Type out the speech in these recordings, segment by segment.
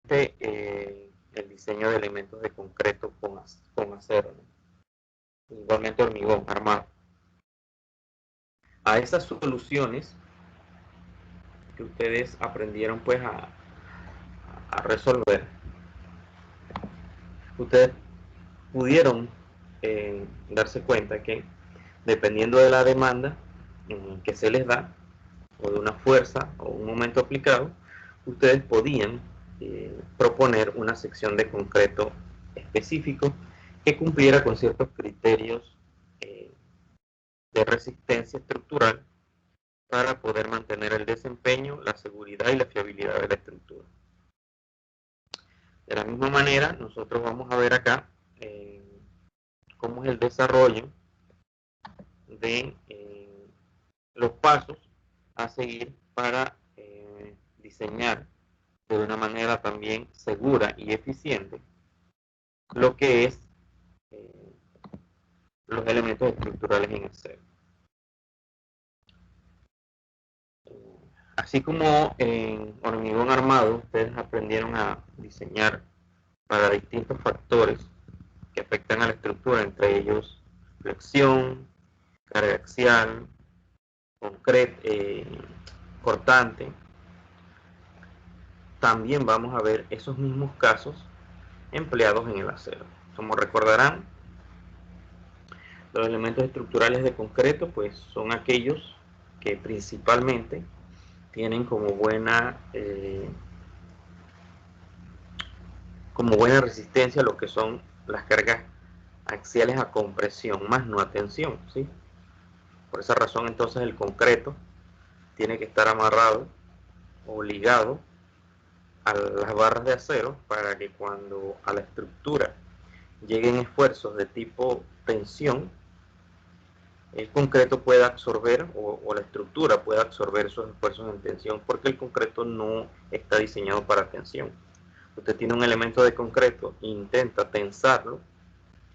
el diseño de elementos de concreto con acero, ¿no? Igualmente hormigón armado. A esas soluciones que ustedes aprendieron pues a resolver, ustedes pudieron darse cuenta que dependiendo de la demanda que se les da, o de una fuerza o un momento aplicado, ustedes podían proponer una sección de concreto específico que cumpliera con ciertos criterios de resistencia estructural para poder mantener el desempeño, la seguridad y la fiabilidad de la estructura. De la misma manera, nosotros vamos a ver acá cómo es el desarrollo de los pasos a seguir para diseñar de una manera también segura y eficiente lo que es los elementos estructurales en acero. Así como en hormigón armado ustedes aprendieron a diseñar para distintos factores que afectan a la estructura, entre ellos flexión, carga axial, cortante. También vamos a ver esos mismos casos empleados en el acero. Como recordarán, los elementos estructurales de concreto pues son aquellos que principalmente tienen como buena resistencia lo que son las cargas axiales a compresión, más no a tensión, ¿sí? Por esa razón entonces el concreto tiene que estar amarrado o ligado a las barras de acero para que cuando a la estructura lleguen esfuerzos de tipo tensión, el concreto pueda absorber o la estructura pueda absorber esos esfuerzos en tensión, porque el concreto no está diseñado para tensión. Usted tiene un elemento de concreto e intenta tensarlo,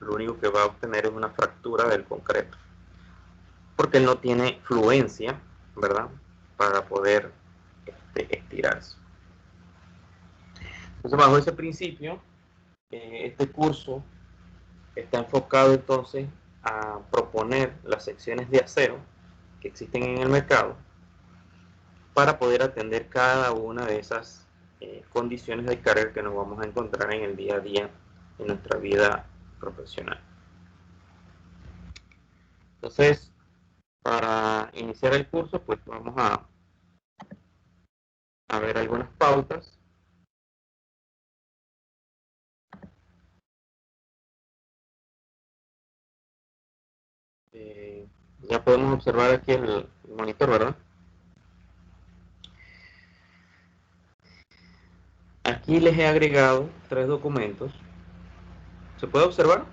lo único que va a obtener es una fractura del concreto, porque él no tiene fluencia, ¿verdad?, para poder estirarse. Entonces, bajo ese principio, este curso está enfocado entonces a proponer las secciones de acero que existen en el mercado para poder atender cada una de esas condiciones de carga que nos vamos a encontrar en el día a día en nuestra vida profesional. Entonces, para iniciar el curso, pues vamos a ver algunas pautas. Ya podemos observar aquí el monitor, ¿verdad? Aquí les he agregado 3 documentos. ¿Se puede observar?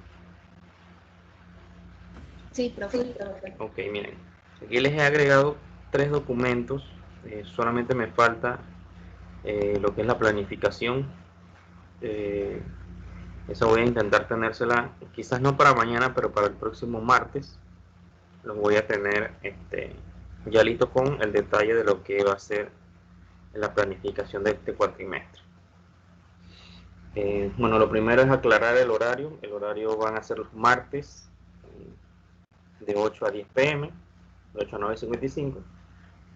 Sí, profe. Ok, miren. Aquí les he agregado 3 documentos. Solamente me falta lo que es la planificación. Esa voy a intentar tenérsela, quizás no para mañana, pero para el próximo martes. Los voy a tener ya listo con el detalle de lo que va a ser la planificación de este cuatrimestre. Bueno, lo primero es aclarar el horario. El horario van a ser los martes de 8 a 10 pm, de 8 a 9:55,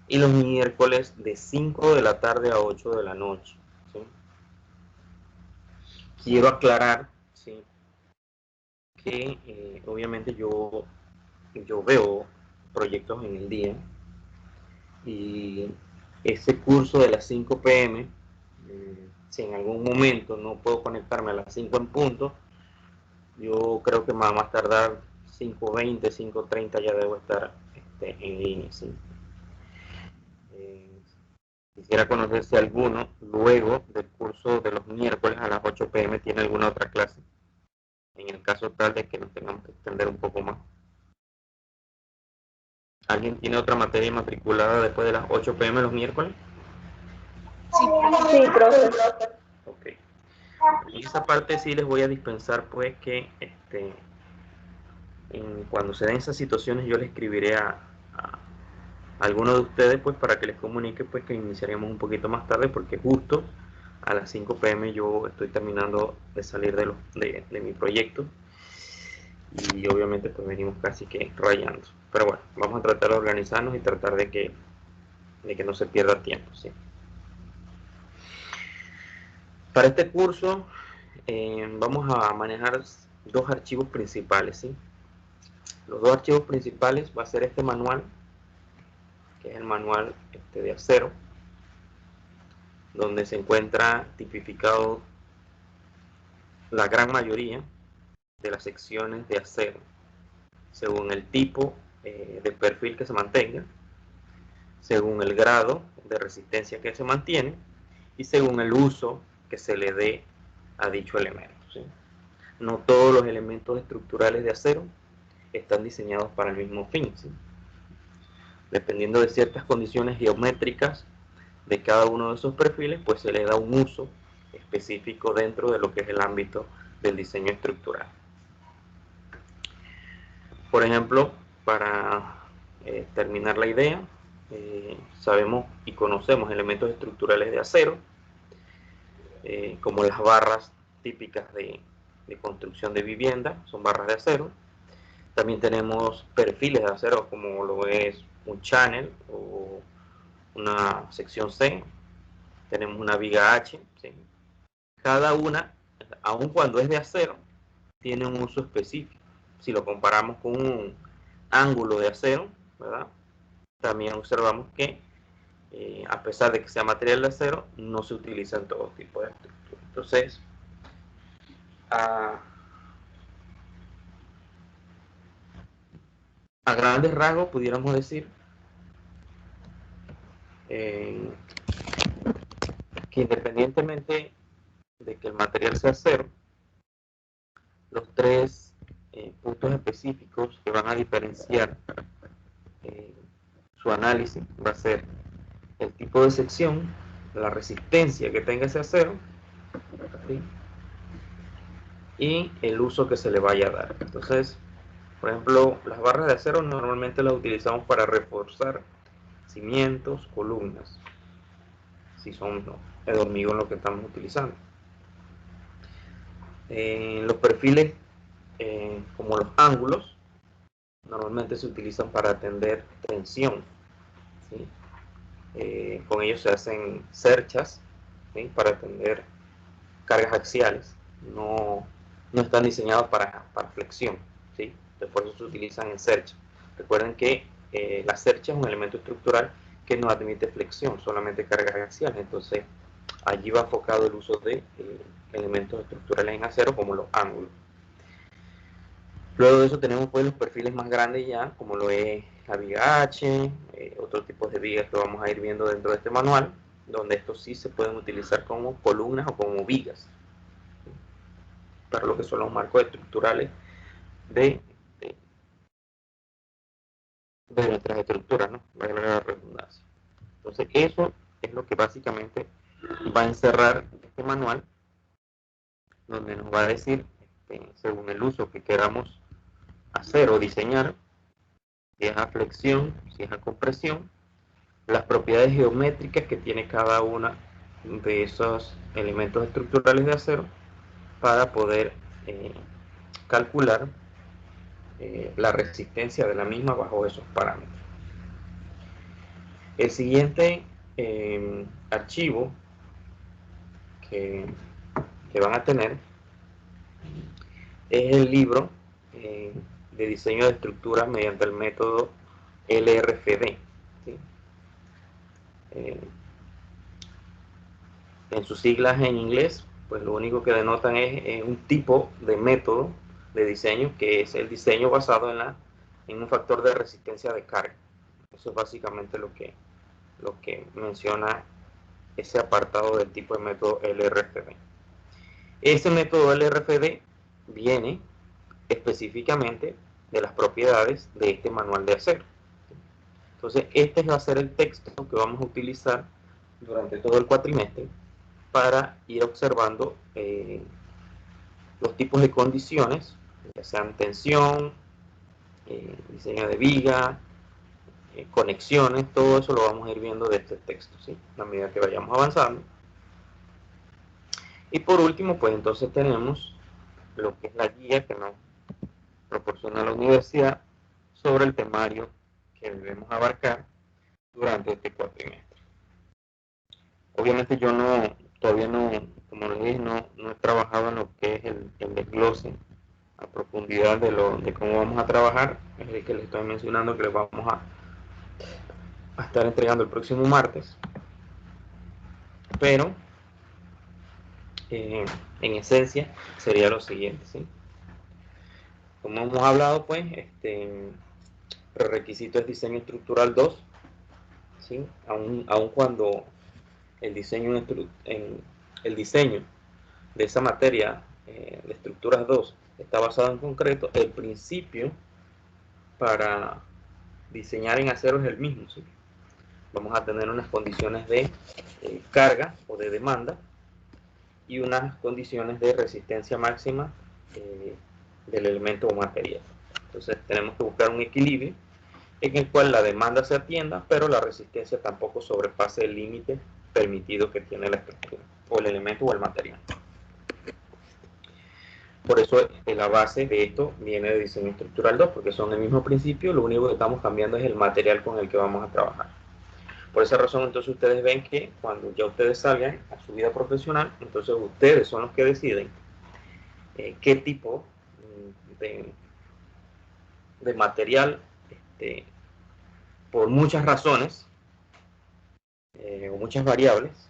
y los miércoles de 5 de la tarde a 8 de la noche, ¿sí? Quiero aclarar, ¿sí?, que obviamente yo veo proyectos en el día, y ese curso de las 5 pm, si en algún momento no puedo conectarme a las 5 en punto, yo creo que más tardar 5:20, 5:30 ya debo estar en línea, ¿sí? Quisiera conocer si alguno luego del curso de los miércoles a las 8 pm tiene alguna otra clase, en el caso tal de que nos tengamos que extender un poco más. ¿Alguien tiene otra materia matriculada después de las 8 pm los miércoles? Sí, profe. Ok. En esa parte sí les voy a dispensar pues que cuando se den esas situaciones yo les escribiré a alguno de ustedes pues para que les comunique pues que iniciaríamos un poquito más tarde, porque justo a las 5 p.m. yo estoy terminando de salir de mi proyecto y obviamente pues venimos casi que rayando. Pero bueno, vamos a tratar de organizarnos y tratar de que no se pierda tiempo, ¿sí? Para este curso vamos a manejar dos archivos principales, ¿sí? Los dos archivos principales va a ser este manual, que es el manual de acero, donde se encuentra tipificado la gran mayoría de las secciones de acero, según el tipo de perfil que se mantenga, según el grado de resistencia que se mantiene y según el uso que se le dé a dicho elemento, ¿sí? No todos los elementos estructurales de acero están diseñados para el mismo fin, ¿sí? Dependiendo de ciertas condiciones geométricas de cada uno de esos perfiles, pues se le da un uso específico dentro de lo que es el ámbito del diseño estructural. Por ejemplo, para terminar la idea, sabemos y conocemos elementos estructurales de acero, como las barras típicas de construcción de vivienda, son barras de acero. También tenemos perfiles de acero, como lo es un channel o una sección C. Tenemos una viga H, ¿sí? Cada una, aun cuando es de acero, tiene un uso específico. Si lo comparamos con un ángulo de acero, ¿verdad? También observamos que a pesar de que sea material de acero, no se utiliza en todo tipo de estructura. Entonces, a grandes rasgos pudiéramos decir que independientemente de que el material sea acero, los tres puntos específicos que van a diferenciar su análisis va a ser el tipo de sección, la resistencia que tenga ese acero, ¿sí? Y el uso que se le vaya a dar. Entonces, por ejemplo, las barras de acero normalmente las utilizamos para reforzar cimientos, columnas, si son de hormigón lo que estamos utilizando. Los perfiles, como los ángulos, normalmente se utilizan para atender tensión, ¿sí? Con ellos se hacen cerchas, ¿sí? Para atender cargas axiales. No están diseñados para flexión, ¿sí? Por eso se utilizan en cercha. Recuerden que la cercha es un elemento estructural que no admite flexión, solamente cargas axiales. Entonces, allí va enfocado el uso de elementos estructurales en acero, como los ángulos. Luego de eso tenemos pues los perfiles más grandes ya, como lo es la viga H, otros tipos de vigas que vamos a ir viendo dentro de este manual, donde estos sí se pueden utilizar como columnas o como vigas, para lo que son los marcos estructurales de nuestras estructuras, ¿no? Valga la redundancia. Entonces eso es lo que básicamente va a encerrar este manual, donde nos va a decir, según el uso que queramos hacer o diseñar, si es a flexión, si es a compresión, las propiedades geométricas que tiene cada una de esos elementos estructurales de acero para poder calcular la resistencia de la misma bajo esos parámetros. El siguiente archivo que van a tener es el libro de diseño de estructuras mediante el método LRFD, ¿sí? En sus siglas en inglés, pues lo único que denotan es un tipo de método de diseño, que es el diseño basado en un factor de resistencia de carga. Eso es básicamente lo que menciona ese apartado del tipo de método LRFD. Ese método LRFD viene específicamente de las propiedades de este manual de acero. Entonces, este va a ser el texto que vamos a utilizar durante todo el cuatrimestre para ir observando los tipos de condiciones, ya sean tensión, diseño de viga, conexiones, todo eso lo vamos a ir viendo de este texto, ¿sí? A medida que vayamos avanzando. Y por último, pues entonces tenemos lo que es la guía que nos proporciona la universidad sobre el temario que debemos abarcar durante este cuatrimestre. Obviamente yo todavía no, como les dije, no he trabajado en lo que es el desglose a profundidad de cómo vamos a trabajar. Es el que les estoy mencionando que les vamos a estar entregando el próximo martes. Pero en esencia sería lo siguiente, ¿sí? Como hemos hablado, pues, prerequisito es diseño estructural 2, ¿sí? Aun cuando el diseño de esa materia de estructuras 2 está basado en concreto, el principio para diseñar en acero es el mismo, ¿sí? Vamos a tener unas condiciones de carga o de demanda y unas condiciones de resistencia máxima del elemento o material. Entonces tenemos que buscar un equilibrio en el cual la demanda se atienda, pero la resistencia tampoco sobrepase el límite permitido que tiene la estructura, o el elemento o el material. Por eso la base de esto viene de diseño estructural 2, porque son el mismo principio, lo único que estamos cambiando es el material con el que vamos a trabajar. Por esa razón, entonces ustedes ven que cuando ya ustedes salgan a su vida profesional, entonces ustedes son los que deciden qué tipo de material, por muchas razones o muchas variables,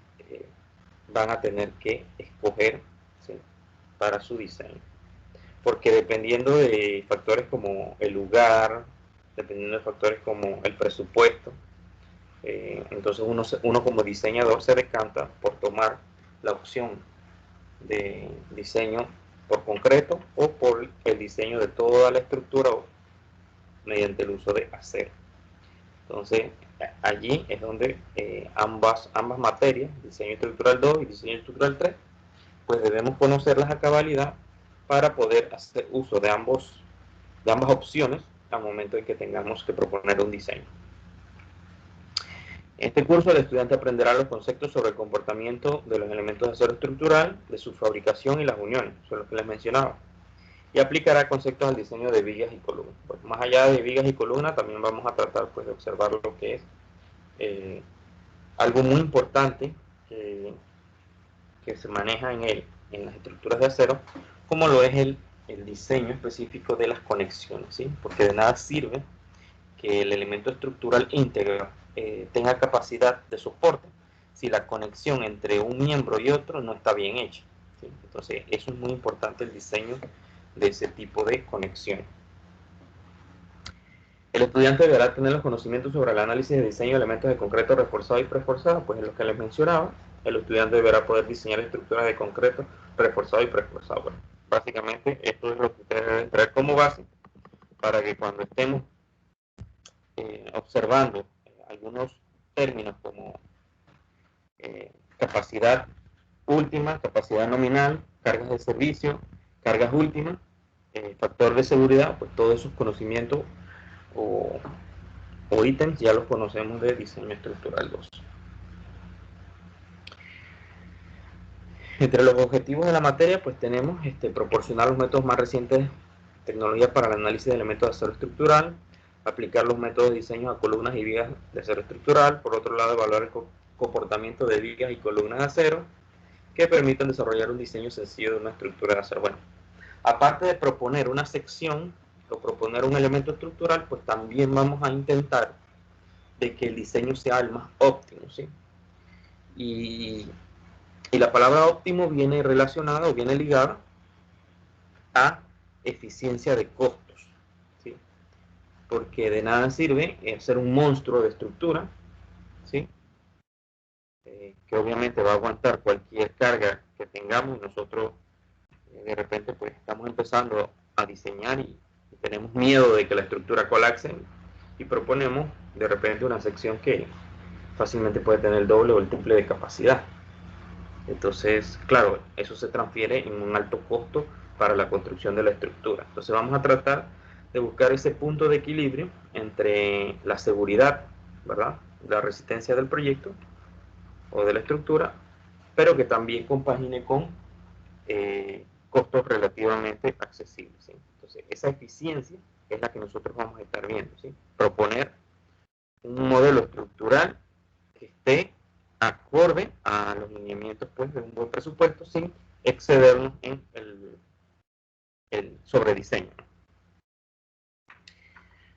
van a tener que escoger, ¿sí?, para su diseño. Porque dependiendo de factores como el lugar, dependiendo de factores como el presupuesto, entonces uno como diseñador se decanta por tomar la opción de diseño por concreto o por el diseño de toda la estructura mediante el uso de acero. Entonces allí es donde ambas materias, diseño estructural 2 y diseño estructural 3, pues debemos conocerlas a cabalidad para poder hacer uso de ambas opciones al momento en que tengamos que proponer un diseño. En este curso el estudiante aprenderá los conceptos sobre el comportamiento de los elementos de acero estructural, de su fabricación y las uniones, son los que les mencionaba, y aplicará conceptos al diseño de vigas y columnas. Pues, más allá de vigas y columnas, también vamos a tratar, pues, de observar lo que es algo muy importante que se maneja en las estructuras de acero, como lo es el diseño específico de las conexiones, ¿sí? Porque de nada sirve que el elemento estructural íntegro tenga capacidad de soporte si la conexión entre un miembro y otro no está bien hecha, ¿sí? Entonces eso es muy importante, el diseño de ese tipo de conexión. El estudiante deberá tener los conocimientos sobre el análisis de diseño de elementos de concreto reforzado y preforzado, pues es lo que les mencionaba. El estudiante deberá poder diseñar estructuras de concreto reforzado y preforzado. Bueno, básicamente esto es lo que ustedes deben traer como base para que cuando estemos observando algunos términos como capacidad última, capacidad nominal, cargas de servicio, cargas últimas, factor de seguridad, pues todos esos conocimientos o ítems ya los conocemos de diseño estructural 2. Entre los objetivos de la materia, pues tenemos proporcionar los métodos más recientes de tecnología para el análisis de elementos de acero estructural, aplicar los métodos de diseño a columnas y vigas de acero estructural, por otro lado evaluar el comportamiento de vigas y columnas de acero que permitan desarrollar un diseño sencillo de una estructura de acero. Bueno, aparte de proponer una sección o proponer un elemento estructural, pues también vamos a intentar de que el diseño sea el más óptimo, ¿sí? Y la palabra óptimo viene relacionada o viene ligada a eficiencia de costos, ¿sí? Porque de nada sirve hacer un monstruo de estructura, ¿sí? Que obviamente va a aguantar cualquier carga que tengamos y nosotros de repente pues estamos empezando a diseñar y tenemos miedo de que la estructura colapse y proponemos de repente una sección que fácilmente puede tener el doble o el triple de capacidad. Entonces, claro, eso se transfiere en un alto costo para la construcción de la estructura. Entonces vamos a tratar de buscar ese punto de equilibrio entre la seguridad, ¿verdad?, la resistencia del proyecto o de la estructura, pero que también compagine con costos relativamente accesibles, ¿sí? Entonces, esa eficiencia es la que nosotros vamos a estar viendo, ¿sí? Proponer un modelo estructural que esté acorde a los lineamientos, pues, de un buen presupuesto sin excedernos en el sobrediseño.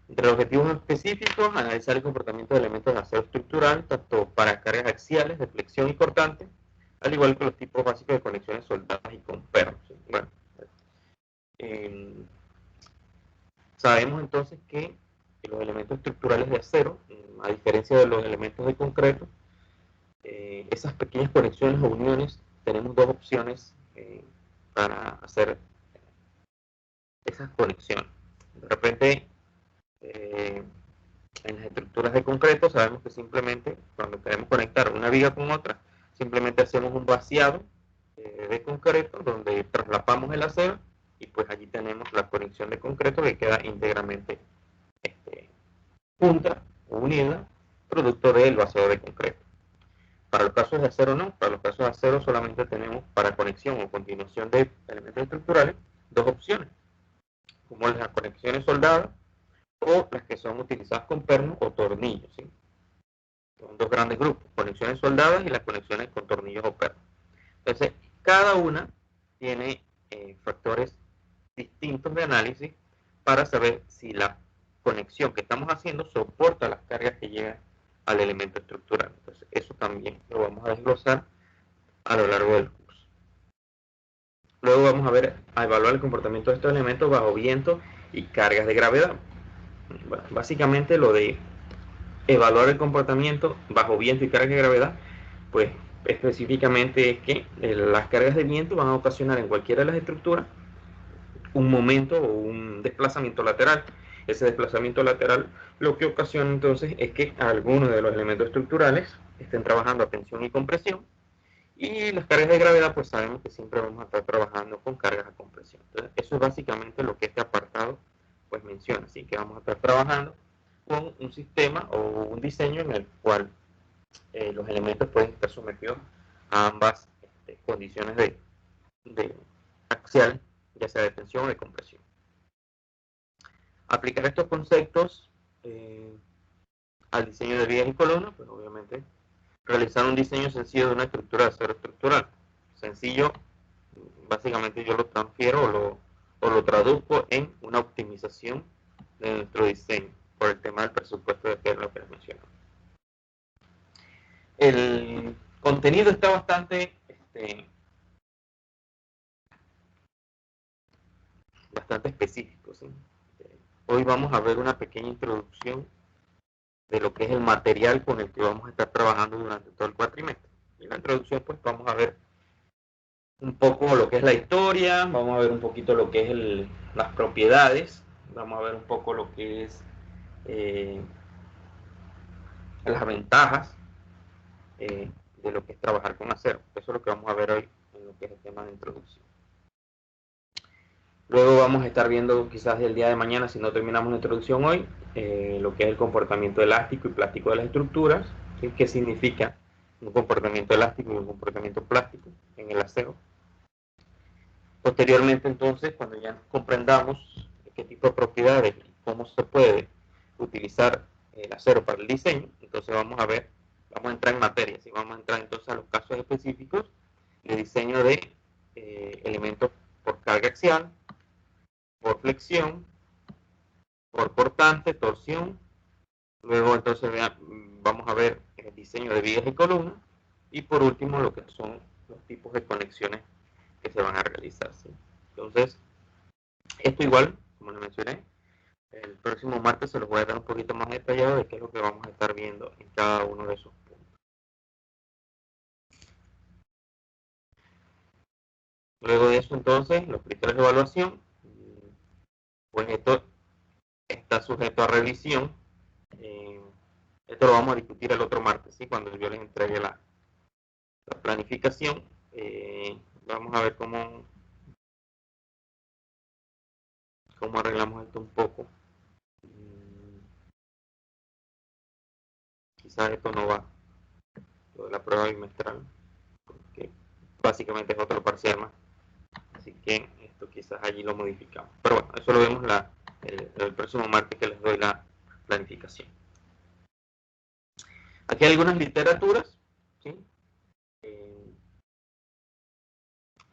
Entre los objetivos específicos, analizar el comportamiento de elementos de acero estructural, tanto para cargas axiales de flexión y cortante, al igual que los tipos básicos de conexiones soldadas y con pernos. Bueno, sabemos entonces que los elementos estructurales de acero, a diferencia de los elementos de concreto, esas pequeñas conexiones o uniones, tenemos dos opciones para hacer esas conexiones. De repente, en las estructuras de concreto sabemos que simplemente cuando queremos conectar una viga con otra, simplemente hacemos un vaciado de concreto donde traslapamos el acero y pues allí tenemos la conexión de concreto que queda íntegramente junta o unida, producto del vaciado de concreto. Para los casos de acero no, para los casos de acero solamente tenemos para conexión o continuación de elementos estructurales dos opciones, como las conexiones soldadas o las que son utilizadas con pernos o tornillos, ¿sí? Son dos grandes grupos, conexiones soldadas y las conexiones con tornillos o pernos. Entonces, cada una tiene factores distintos de análisis para saber si la conexión que estamos haciendo soporta las cargas que llegan al elemento estructural. Entonces, eso también lo vamos a desglosar a lo largo del curso. Luego vamos a evaluar el comportamiento de estos elementos bajo viento y cargas de gravedad. Bueno, básicamente lo de evaluar el comportamiento bajo viento y cargas de gravedad, pues específicamente es que las cargas de viento van a ocasionar en cualquiera de las estructuras un momento o un desplazamiento lateral. Ese desplazamiento lateral lo que ocasiona entonces es que algunos de los elementos estructurales estén trabajando a tensión y compresión, y las cargas de gravedad pues sabemos que siempre vamos a estar trabajando con cargas a compresión. Entonces, eso es básicamente lo que este apartado pues menciona, así que vamos a estar trabajando con un sistema o un diseño en el cual los elementos pueden estar sometidos a ambas condiciones de axial, ya sea de tensión o de compresión. Aplicar estos conceptos al diseño de vigas y columnas, pues obviamente realizar un diseño sencillo de una estructura de acero estructural. Sencillo, básicamente yo lo transfiero o lo traduzco en una optimización de nuestro diseño por el tema del presupuesto de que es lo que les mencioné. El contenido está bastante específico, ¿sí? Hoy vamos a ver una pequeña introducción de lo que es el material con el que vamos a estar trabajando durante todo el cuatrimestre. Y en la introducción pues vamos a ver un poco lo que es la historia, vamos a ver un poquito lo que es las propiedades, vamos a ver un poco lo que es las ventajas de lo que es trabajar con acero. Eso es lo que vamos a ver hoy en lo que es el tema de introducción. Luego vamos a estar viendo quizás el día de mañana, si no terminamos la introducción hoy, lo que es el comportamiento elástico y plástico de las estructuras, ¿sí? ¿Qué significa un comportamiento elástico y un comportamiento plástico en el acero? Posteriormente, entonces, cuando ya comprendamos qué tipo de propiedades y cómo se puede utilizar el acero para el diseño, entonces vamos a entrar en materia, ¿sí? Vamos a entrar entonces a los casos específicos de diseño de elementos por carga axial, por flexión, por cortante, torsión. Luego entonces vamos a ver el diseño de vigas y columnas, y por último lo que son los tipos de conexiones que se van a realizar, ¿sí? Entonces, esto igual, como les mencioné, el próximo martes se los voy a dar un poquito más detallado de qué es lo que vamos a estar viendo en cada uno de esos puntos. Luego de eso, entonces, los criterios de evaluación, pues esto está sujeto a revisión. Esto lo vamos a discutir el otro martes, ¿sí? Cuando yo les entregue la planificación. Vamos a ver cómo arreglamos esto un poco. Quizás esto no va, lo de la prueba bimestral, porque básicamente es otro parcial más. que esto quizás allí lo modificamos. Pero bueno, eso lo vemos el próximo martes que les doy la planificación. Aquí hay algunas literaturas, ¿sí? En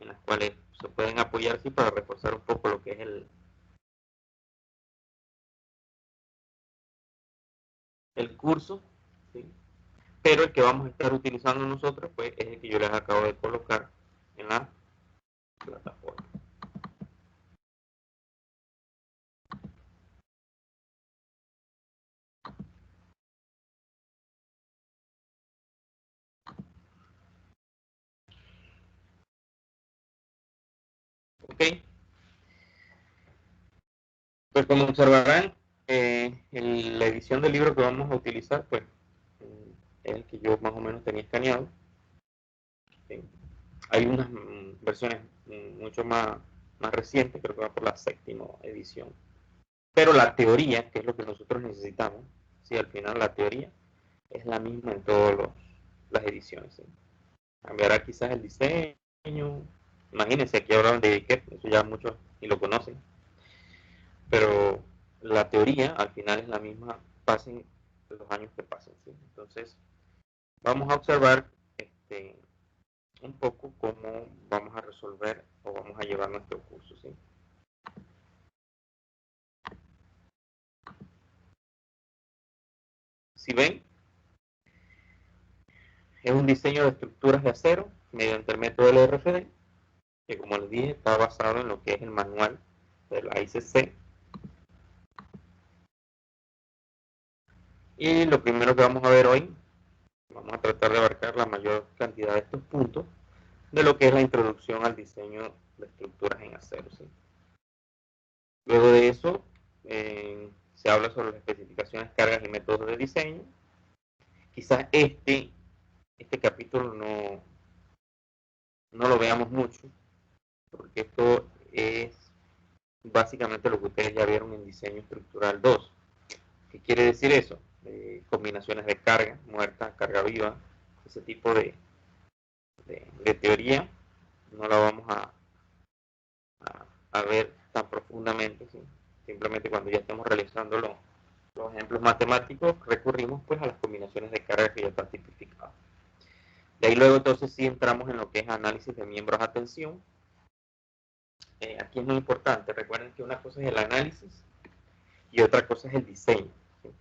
las cuales se pueden apoyar, ¿sí? Para reforzar un poco lo que es el curso, ¿sí? Pero el que vamos a estar utilizando nosotros, pues, es el que yo les acabo de colocar en la plataforma. ¿Ok? Pues como observarán, la edición del libro que vamos a utilizar, pues, es el que yo más o menos tenía escaneado. ¿Sí? Hay unas versiones mucho más recientes, creo que va por la 7ª edición. Pero la teoría, que es lo que nosotros necesitamos, ¿sí? Al final la teoría es la misma en todas las ediciones, ¿sí? Cambiará quizás el diseño. Imagínense, aquí hablaban de Viquet, eso ya muchos ni lo conocen. Pero la teoría al final es la misma, pasen los años que pasen, ¿sí? Entonces, vamos a observar un poco cómo vamos a resolver o vamos a llevar nuestro curso, ¿sí? Si ven, es un diseño de estructuras de acero mediante el método del RFD, que como les dije está basado en lo que es el manual de la ICC. Y lo primero que vamos a ver hoy, vamos a tratar de abarcar la mayor cantidad de estos puntos de lo que es la introducción al diseño de estructuras en acero, ¿sí? Luego de eso, se habla sobre las especificaciones, cargas y métodos de diseño. Quizás este capítulo no lo veamos mucho, porque esto es básicamente lo que ustedes ya vieron en diseño estructural 2. ¿Qué quiere decir eso? Combinaciones de carga muerta, carga viva, ese tipo de teoría no la vamos a ver tan profundamente, ¿sí? Simplemente cuando ya estemos realizando los ejemplos matemáticos recurrimos pues a las combinaciones de carga que ya están tipificadas. De ahí luego entonces sí entramos en lo que es análisis de miembros a tensión. Aquí es muy importante, recuerden que una cosa es el análisis y otra cosa es el diseño, ¿sí?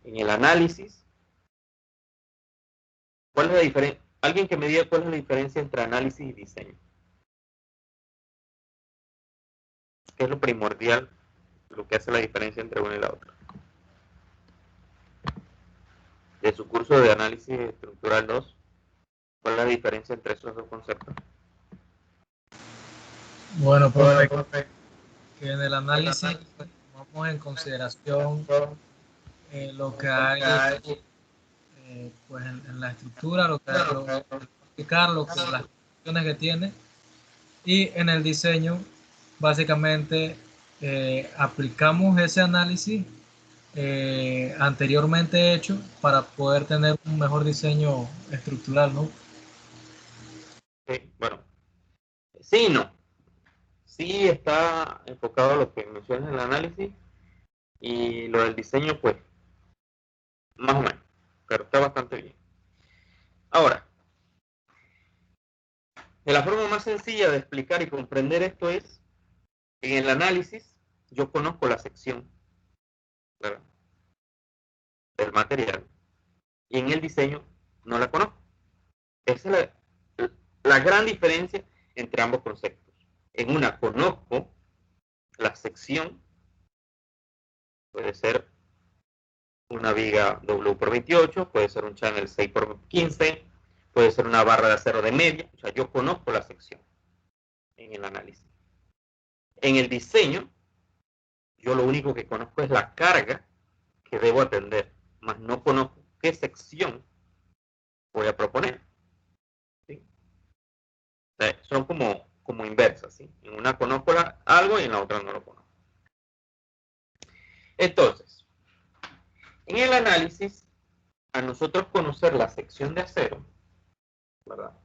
En el análisis, ¿cuál es la diferencia? Alguien que me diga cuál es la diferencia entre análisis y diseño. ¿Qué es lo primordial, lo que hace la diferencia entre una y la otra? De su curso de análisis estructural 2, ¿cuál es la diferencia entre esos dos conceptos? Bueno, profe, que en el análisis tomamos en consideración lo que hay pues en la estructura, lo que las funciones que tiene, y en el diseño básicamente aplicamos ese análisis anteriormente hecho para poder tener un mejor diseño estructural, ¿no? Sí, bueno, sí y no. Sí está enfocado a lo que mencionas en el análisis y lo del diseño, pues, más o menos, pero está bastante bien. Ahora, de la forma más sencilla de explicar y comprender esto es, en el análisis yo conozco la sección, ¿verdad?, del material, y en el diseño no la conozco. Esa es la gran diferencia entre ambos conceptos. En una conozco la sección, puede ser una viga W por 28, puede ser un channel 6 por 15, puede ser una barra de acero de media, o sea, yo conozco la sección en el análisis. En el diseño, yo lo único que conozco es la carga que debo atender, más no conozco qué sección voy a proponer, ¿sí? O sea, son como inversas, ¿sí? En una conozco algo y en la otra no lo conozco. Entonces, en el análisis, a nosotros conocer la sección de acero, ¿verdad?,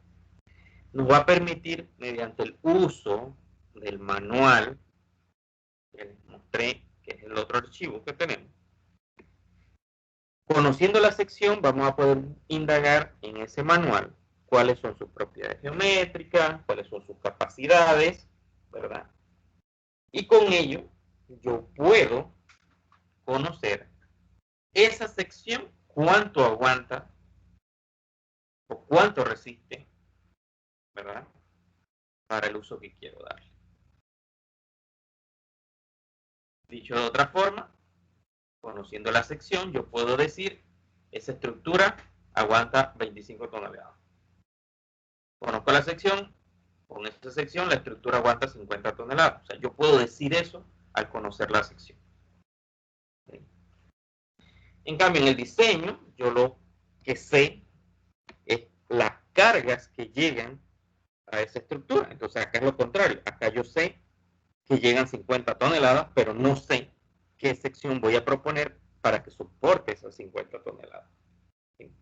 nos va a permitir, mediante el uso del manual que les mostré, que es el otro archivo que tenemos, conociendo la sección, vamos a poder indagar en ese manual cuáles son sus propiedades geométricas, cuáles son sus capacidades, ¿verdad? Y con ello, yo puedo conocer esa sección, cuánto aguanta o cuánto resiste, ¿verdad? Para el uso que quiero darle. Dicho de otra forma, conociendo la sección, yo puedo decir, esa estructura aguanta 25 toneladas. Conozco la sección, con esta sección la estructura aguanta 50 toneladas. O sea, yo puedo decir eso al conocer la sección. ¿Sí? En cambio, en el diseño, yo lo que sé es las cargas que llegan a esa estructura. Entonces, acá es lo contrario. Acá yo sé que llegan 50 toneladas, pero no sé qué sección voy a proponer para que soporte esas 50 toneladas. ¿Sí?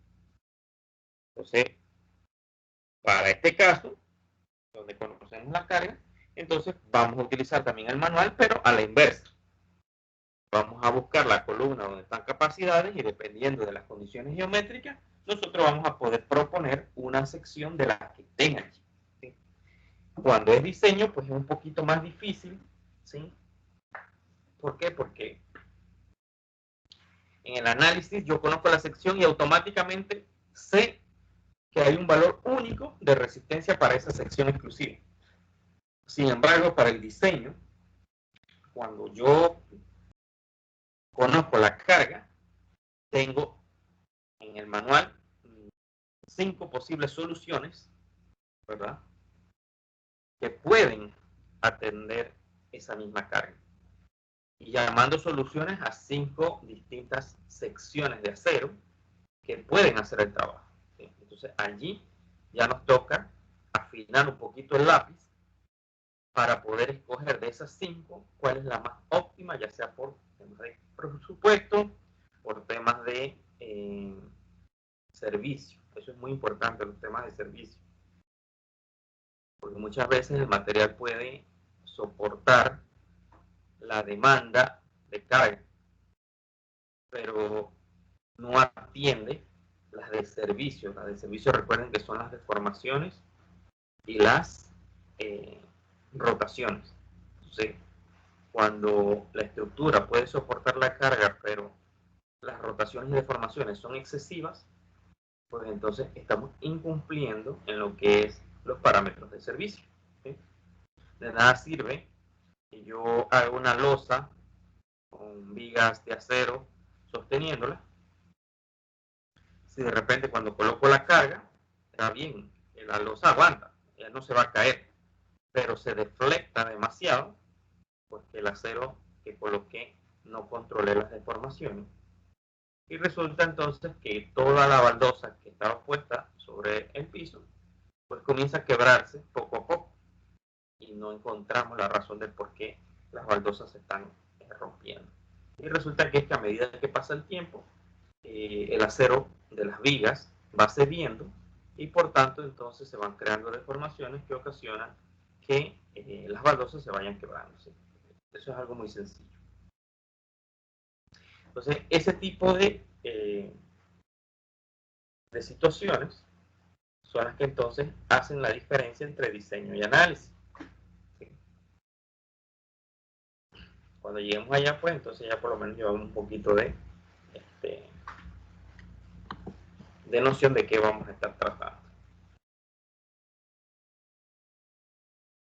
Entonces, para este caso, donde conocemos la carga, entonces vamos a utilizar también el manual, pero a la inversa. Vamos a buscar la columna donde están capacidades y dependiendo de las condiciones geométricas, nosotros vamos a poder proponer una sección de las que estén allí. ¿Sí? Cuando es diseño, pues es un poquito más difícil. ¿Sí? ¿Por qué? Porque en el análisis yo conozco la sección y automáticamente sé que hay un valor único de resistencia para esa sección exclusiva. Sin embargo, para el diseño, cuando yo conozco la carga, tengo en el manual 5 posibles soluciones, ¿verdad? Que pueden atender esa misma carga. Y llamando soluciones a 5 distintas secciones de acero que pueden hacer el trabajo. ¿Sí? Entonces allí ya nos toca afinar un poquito el lápiz para poder escoger de esas 5 cuál es la más óptima, ya sea por temas de presupuesto, por temas de servicio. Eso es muy importante, los temas de servicio. Porque muchas veces el material puede soportar la demanda de carga, pero no atiende las de servicio. Las de servicio, recuerden que son las deformaciones y las rotaciones. Entonces, cuando la estructura puede soportar la carga, pero las rotaciones y deformaciones son excesivas, pues entonces estamos incumpliendo en lo que es los parámetros de servicio. ¿Sí? De nada sirve que yo haga una losa con vigas de acero sosteniéndola. Si de repente cuando coloco la carga, está bien, la losa aguanta, ya no se va a caer, pero se deflecta demasiado porque el acero que coloqué no controlé las deformaciones. Y resulta entonces que toda la baldosa que estaba puesta sobre el piso, pues comienza a quebrarse poco a poco. Y no encontramos la razón de por qué las baldosas se están rompiendo. Y resulta que es que a medida que pasa el tiempo, el acero de las vigas va cediendo y por tanto entonces se van creando deformaciones que ocasionan que las baldosas se vayan quebrando. ¿Sí? Eso es algo muy sencillo. Entonces, ese tipo de situaciones son las que entonces hacen la diferencia entre diseño y análisis. ¿Sí? Cuando lleguemos allá, pues entonces ya por lo menos llevamos un poquito de noción de qué vamos a estar tratando.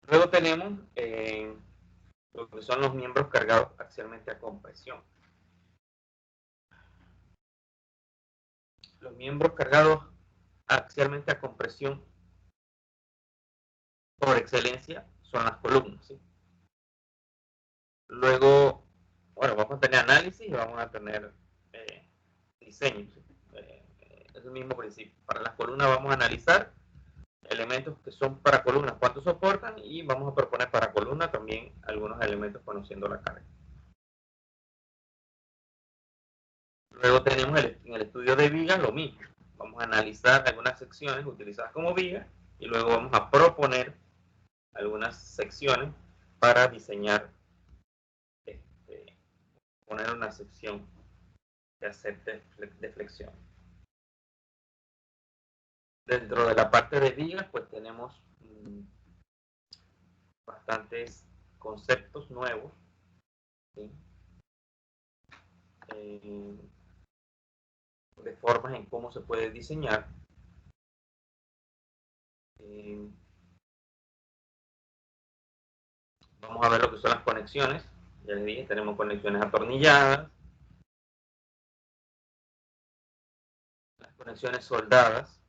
Luego tenemos lo que son los miembros cargados axialmente a compresión. Los miembros cargados axialmente a compresión por excelencia son las columnas. ¿Sí? Luego, bueno, vamos a tener análisis y vamos a tener diseño. ¿Sí? Es el mismo principio. Para las columnas vamos a analizar elementos que son para columnas, cuánto soportan, y vamos a proponer para columna también algunos elementos conociendo la carga. Luego tenemos en el estudio de vigas lo mismo. Vamos a analizar algunas secciones utilizadas como vigas y luego vamos a proponer algunas secciones para diseñar, poner una sección que acepte de flexión. Dentro de la parte de vigas, pues tenemos bastantes conceptos nuevos, ¿sí? De formas en cómo se puede diseñar. Vamos a ver lo que son las conexiones. Ya les dije, tenemos conexiones atornilladas, las conexiones soldadas.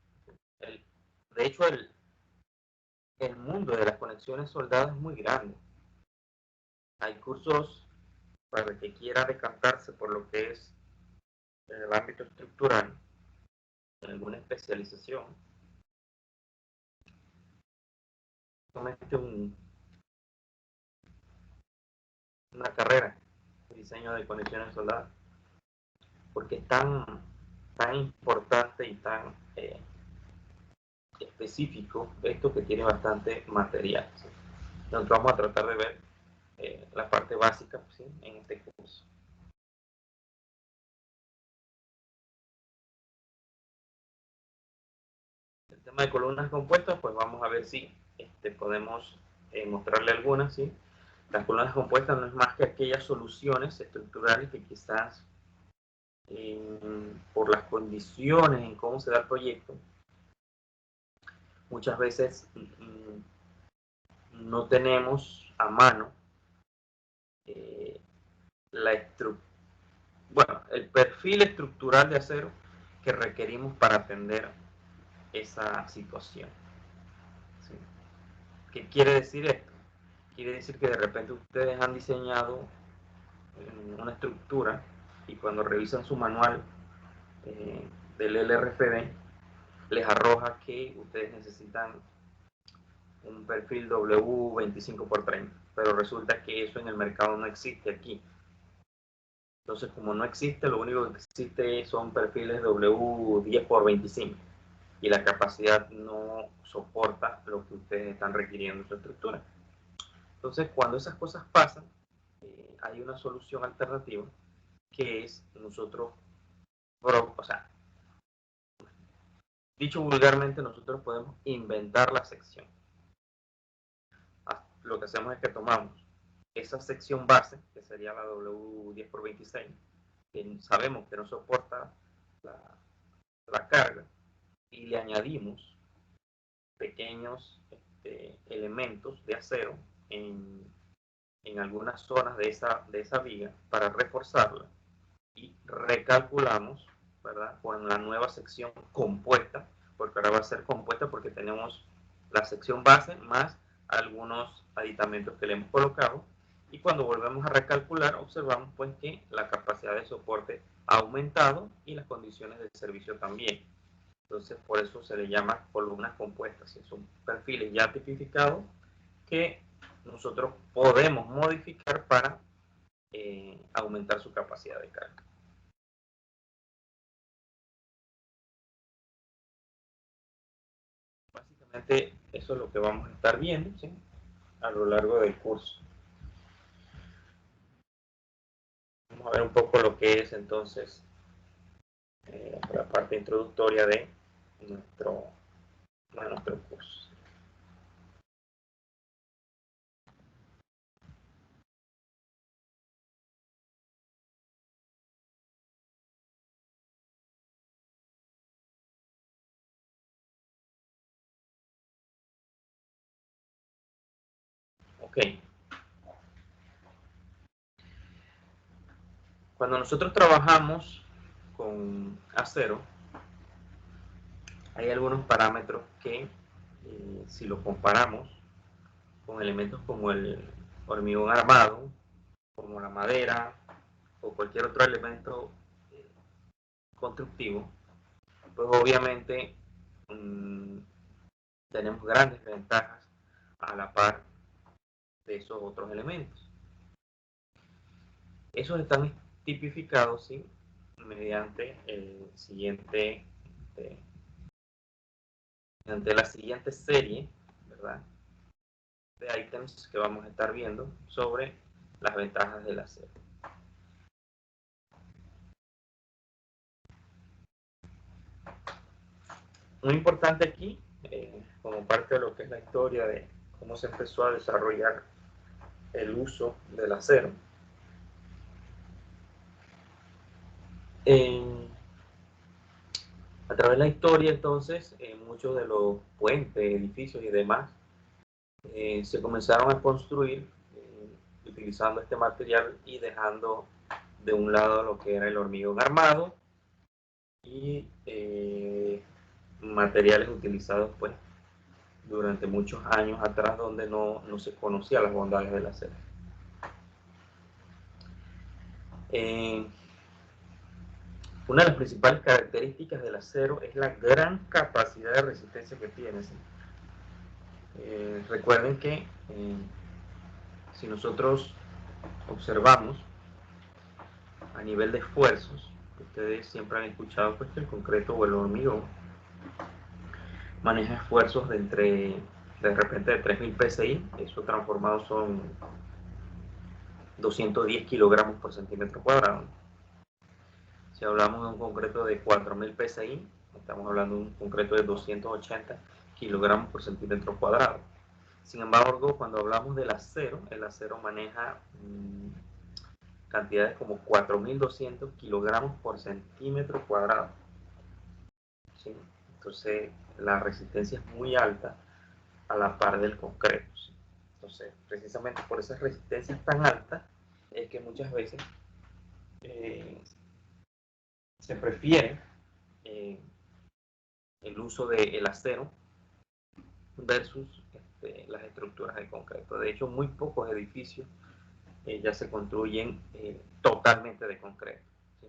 De hecho, el mundo de las conexiones soldadas es muy grande. Hay cursos para el que quiera decantarse por lo que es el ámbito estructural, en alguna especialización. Una carrera de diseño de conexiones soldadas, porque es tan importante y tan específico esto que tiene bastante material, ¿sí? Entonces vamos a tratar de ver la parte básica, ¿sí?, en este curso. El tema de columnas compuestas, pues vamos a ver si podemos mostrarle algunas, ¿sí? Las columnas compuestas no es más que aquellas soluciones estructurales que quizás por las condiciones en cómo se da el proyecto, muchas veces no tenemos a mano el perfil estructural de acero que requerimos para atender esa situación, ¿sí? ¿Qué quiere decir esto? Quiere decir que de repente ustedes han diseñado una estructura y cuando revisan su manual del LRFD les arroja que ustedes necesitan un perfil W25x30, pero resulta que eso en el mercado no existe aquí. Entonces, como no existe, lo único que existe son perfiles W10x25 y la capacidad no soporta lo que ustedes están requiriendo en su estructura. Entonces, cuando esas cosas pasan, hay una solución alternativa que es nosotros, o sea, dicho vulgarmente, nosotros podemos inventar la sección. Lo que hacemos es que tomamos esa sección base, que sería la W10x26, que sabemos que no soporta la carga, y le añadimos pequeños elementos de acero en algunas zonas de esa viga para reforzarla, y recalculamos, ¿verdad?, con la nueva sección compuesta, porque ahora va a ser compuesta porque tenemos la sección base más algunos aditamentos que le hemos colocado, y cuando volvemos a recalcular observamos pues que la capacidad de soporte ha aumentado y las condiciones de servicio también. Entonces por eso se le llama columnas compuestas, son perfiles ya tipificados que nosotros podemos modificar para aumentar su capacidad de carga. Básicamente eso es lo que vamos a estar viendo, ¿sí?, a lo largo del curso. Vamos a ver un poco lo que es entonces la parte introductoria de nuestro curso. Ok. Cuando nosotros trabajamos con acero, hay algunos parámetros que, si lo comparamos con elementos como el hormigón armado, como la madera o cualquier otro elemento constructivo, pues obviamente tenemos grandes ventajas a la par de esos otros elementos. Esos están tipificados, ¿sí?, mediante el siguiente mediante la siguiente serie, ¿verdad?, de ítems que vamos a estar viendo sobre las ventajas del acero. Muy importante aquí, como parte de lo que es la historia de cómo se empezó a desarrollar el uso del acero, a través de la historia, entonces, muchos de los puentes, edificios y demás se comenzaron a construir utilizando este material y dejando de un lado lo que era el hormigón armado y materiales utilizados pues durante muchos años atrás, donde no se conocían las bondades del acero. Una de las principales características del acero es la gran capacidad de resistencia que tiene, ¿sí? Recuerden que si nosotros observamos a nivel de esfuerzos, ustedes siempre han escuchado pues, que el concreto o el hormigón maneja esfuerzos de repente de 3000 psi, eso transformado son 210 kilogramos por centímetro cuadrado. Si hablamos de un concreto de 4000 psi, estamos hablando de un concreto de 280 kilogramos por centímetro cuadrado. Sin embargo, cuando hablamos del acero, el acero maneja cantidades como 4200 kilogramos por centímetro cuadrado. ¿Sí? Entonces, la resistencia es muy alta a la par del concreto. ¿Sí? Entonces, precisamente por esas resistencias tan altas, es que muchas veces se prefiere el uso del acero versus las estructuras de concreto. De hecho, muy pocos edificios ya se construyen totalmente de concreto. ¿Sí?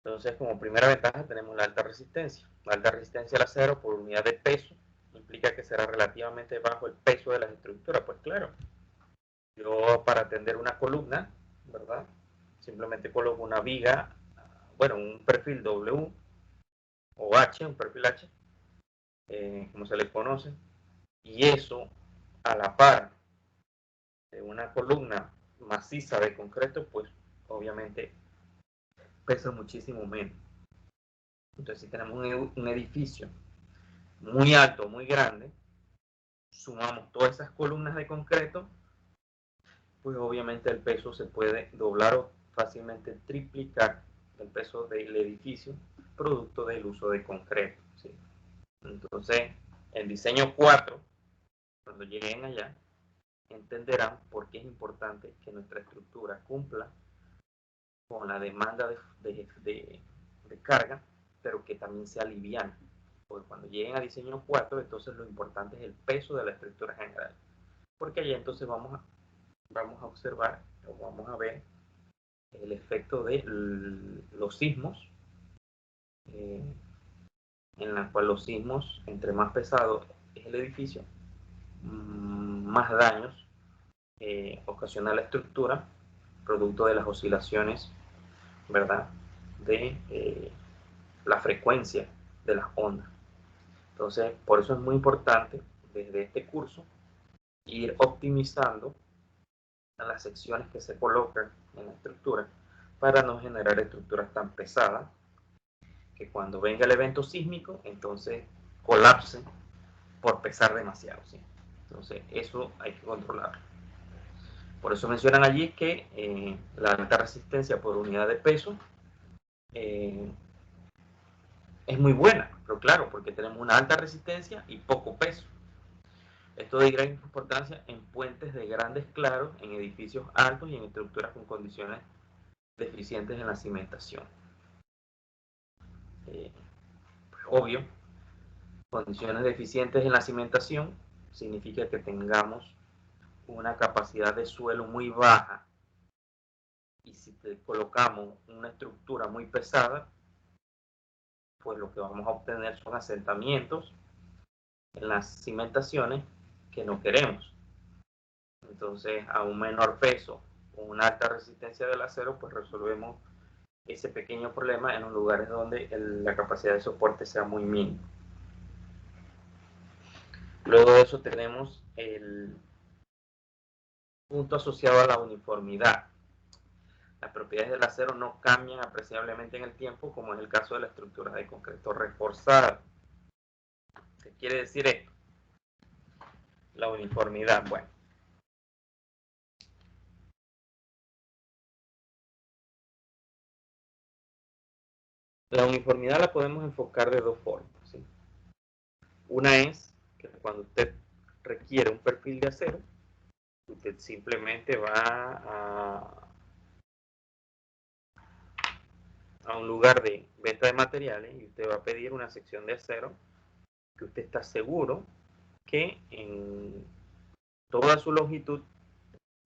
Entonces, como primera ventaja tenemos la alta resistencia. La alta resistencia al acero por unidad de peso implica que será relativamente bajo el peso de las estructuras. Pues claro, yo para tender una columna, ¿verdad?, simplemente coloco una viga, bueno, un perfil W o H, un perfil H, como se le conoce, y eso a la par de una columna maciza de concreto, pues obviamente pesa muchísimo menos. Entonces, si tenemos un edificio muy alto, muy grande, sumamos todas esas columnas de concreto, pues obviamente el peso se puede doblar o fácilmente triplicar el peso del edificio producto del uso de concreto. ¿Sí? Entonces, en diseño 4, cuando lleguen allá, entenderán por qué es importante que nuestra estructura cumpla con la demanda de carga, pero que también sea liviana. Porque cuando lleguen a diseño 4, entonces lo importante es el peso de la estructura general. Porque allá entonces vamos a observar o vamos a ver el efecto de los sismos, en la cual los sismos, entre más pesado es el edificio, más daños ocasiona la estructura, producto de las oscilaciones, ¿verdad?, de la frecuencia de las ondas. Entonces, por eso es muy importante desde este curso ir optimizando las secciones que se colocan en la estructura para no generar estructuras tan pesadas que cuando venga el evento sísmico, entonces colapsen por pesar demasiado. ¿Sí? Entonces, eso hay que controlarlo. Por eso mencionan allí que la alta resistencia por unidad de peso es muy buena, pero claro, porque tenemos una alta resistencia y poco peso. Esto de gran importancia en puentes de grandes claros, en edificios altos y en estructuras con condiciones deficientes en la cimentación. Pues obvio, condiciones deficientes en la cimentación significa que tengamos una capacidad de suelo muy baja, y si colocamos una estructura muy pesada, pues lo que vamos a obtener son asentamientos en las cimentaciones que no queremos. Entonces, a un menor peso, con una alta resistencia del acero, pues resolvemos ese pequeño problema en los lugares donde la capacidad de soporte sea muy mínima. Luego de eso tenemos el punto asociado a la uniformidad. Las propiedades del acero no cambian apreciablemente en el tiempo, como es el caso de la estructura de concreto reforzada. ¿Qué quiere decir esto? La uniformidad. Bueno, la uniformidad la podemos enfocar de dos formas, ¿sí? Una es que cuando usted requiere un perfil de acero, usted simplemente va a un lugar de venta de materiales y usted va a pedir una sección de acero que usted está seguro que en toda su longitud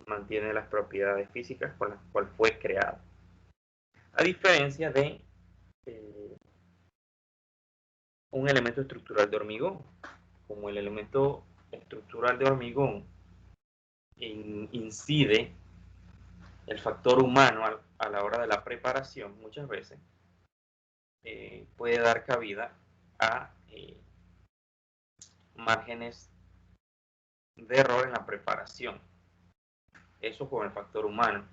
mantiene las propiedades físicas con las cuales fue creado. A diferencia de un elemento estructural de hormigón. Como el elemento estructural de hormigón incide el factor humano a la hora de la preparación, muchas veces puede dar cabida a márgenes de error en la preparación. Eso con el factor humano.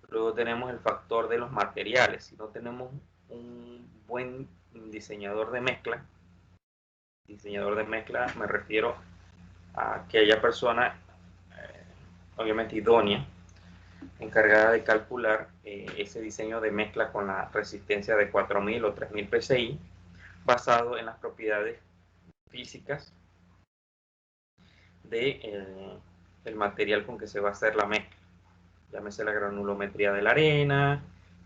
Luego tenemos el factor de los materiales. Si no tenemos un buen diseñador de mezcla me refiero a aquella persona obviamente idónea, encargada de calcular ese diseño de mezcla con la resistencia de 4000 o 3000 PSI, basado en las propiedades físicas del material con que se va a hacer la mezcla. Llámese la granulometría de la arena,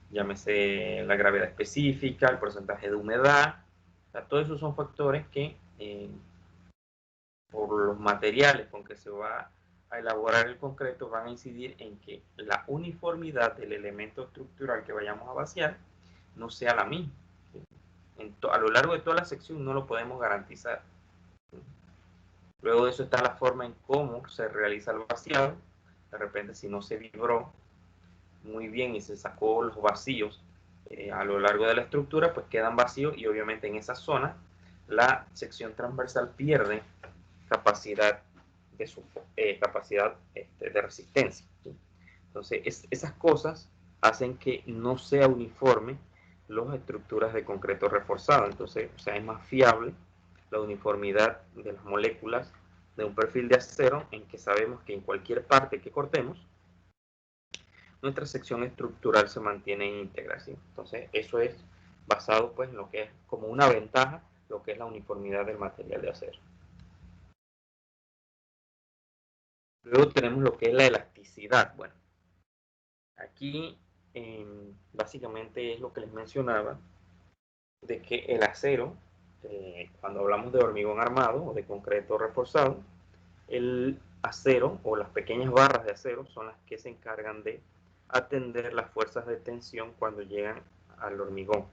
llámese la gravedad específica, el porcentaje de humedad. O sea, todos esos son factores que por los materiales con que se va a elaborar el concreto van a incidir en que la uniformidad del elemento estructural que vayamos a vaciar no sea la misma. A lo largo de toda la sección no lo podemos garantizar. Luego de eso está la forma en cómo se realiza el vaciado. De repente, si no se vibró muy bien y se sacó los vacíos a lo largo de la estructura, pues quedan vacíos y obviamente en esa zona la sección transversal pierde capacidad de resistencia, ¿sí? Entonces, esas cosas hacen que no sea uniforme las estructuras de concreto reforzado. Entonces, o sea, es más fiable la uniformidad de las moléculas de un perfil de acero en que sabemos que en cualquier parte que cortemos, nuestra sección estructural se mantiene íntegra, ¿sí? Entonces, eso es basado pues en lo que es como una ventaja, lo que es la uniformidad del material de acero. Luego tenemos lo que es la elasticidad. Bueno, aquí básicamente es lo que les mencionaba, de que el acero, cuando hablamos de hormigón armado o de concreto reforzado, el acero o las pequeñas barras de acero son las que se encargan de atender las fuerzas de tensión cuando llegan al hormigón,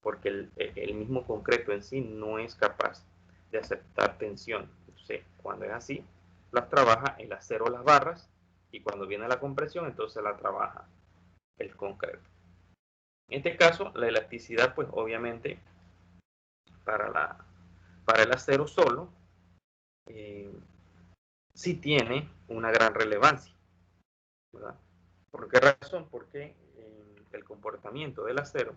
porque el mismo concreto en sí no es capaz de aceptar tensión. Entonces, cuando es así, las trabaja el acero o las barras, y cuando viene la compresión, entonces la trabaja el concreto. En este caso, la elasticidad, pues obviamente, para el acero solo, sí tiene una gran relevancia, ¿verdad? ¿Por qué razón? Porque el comportamiento del acero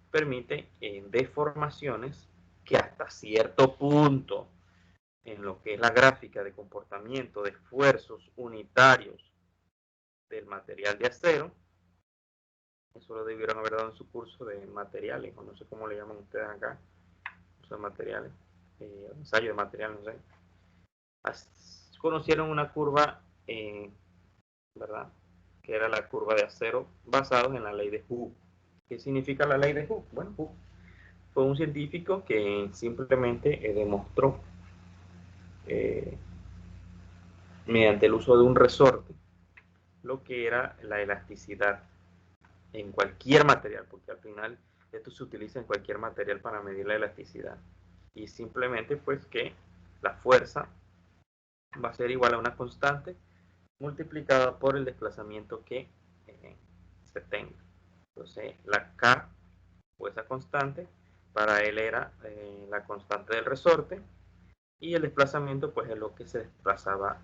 permite deformaciones que hasta cierto punto, en lo que es la gráfica de comportamiento de esfuerzos unitarios del material de acero, eso lo debieron haber dado en su curso de materiales, o no sé cómo le llaman ustedes acá, curso de materiales, ensayo de material, no sé. Conocieron una curva, ¿verdad? Que era la curva de acero basados en la ley de Hooke. ¿Qué significa la ley de Hooke? Bueno, Hooke fue un científico que simplemente demostró mediante el uso de un resorte lo que era la elasticidad en cualquier material, porque al final esto se utiliza en cualquier material para medir la elasticidad, y simplemente pues que la fuerza va a ser igual a una constante multiplicada por el desplazamiento que se tenga. Entonces la K, o esa constante, para él era la constante del resorte, y el desplazamiento pues es lo que se desplazaba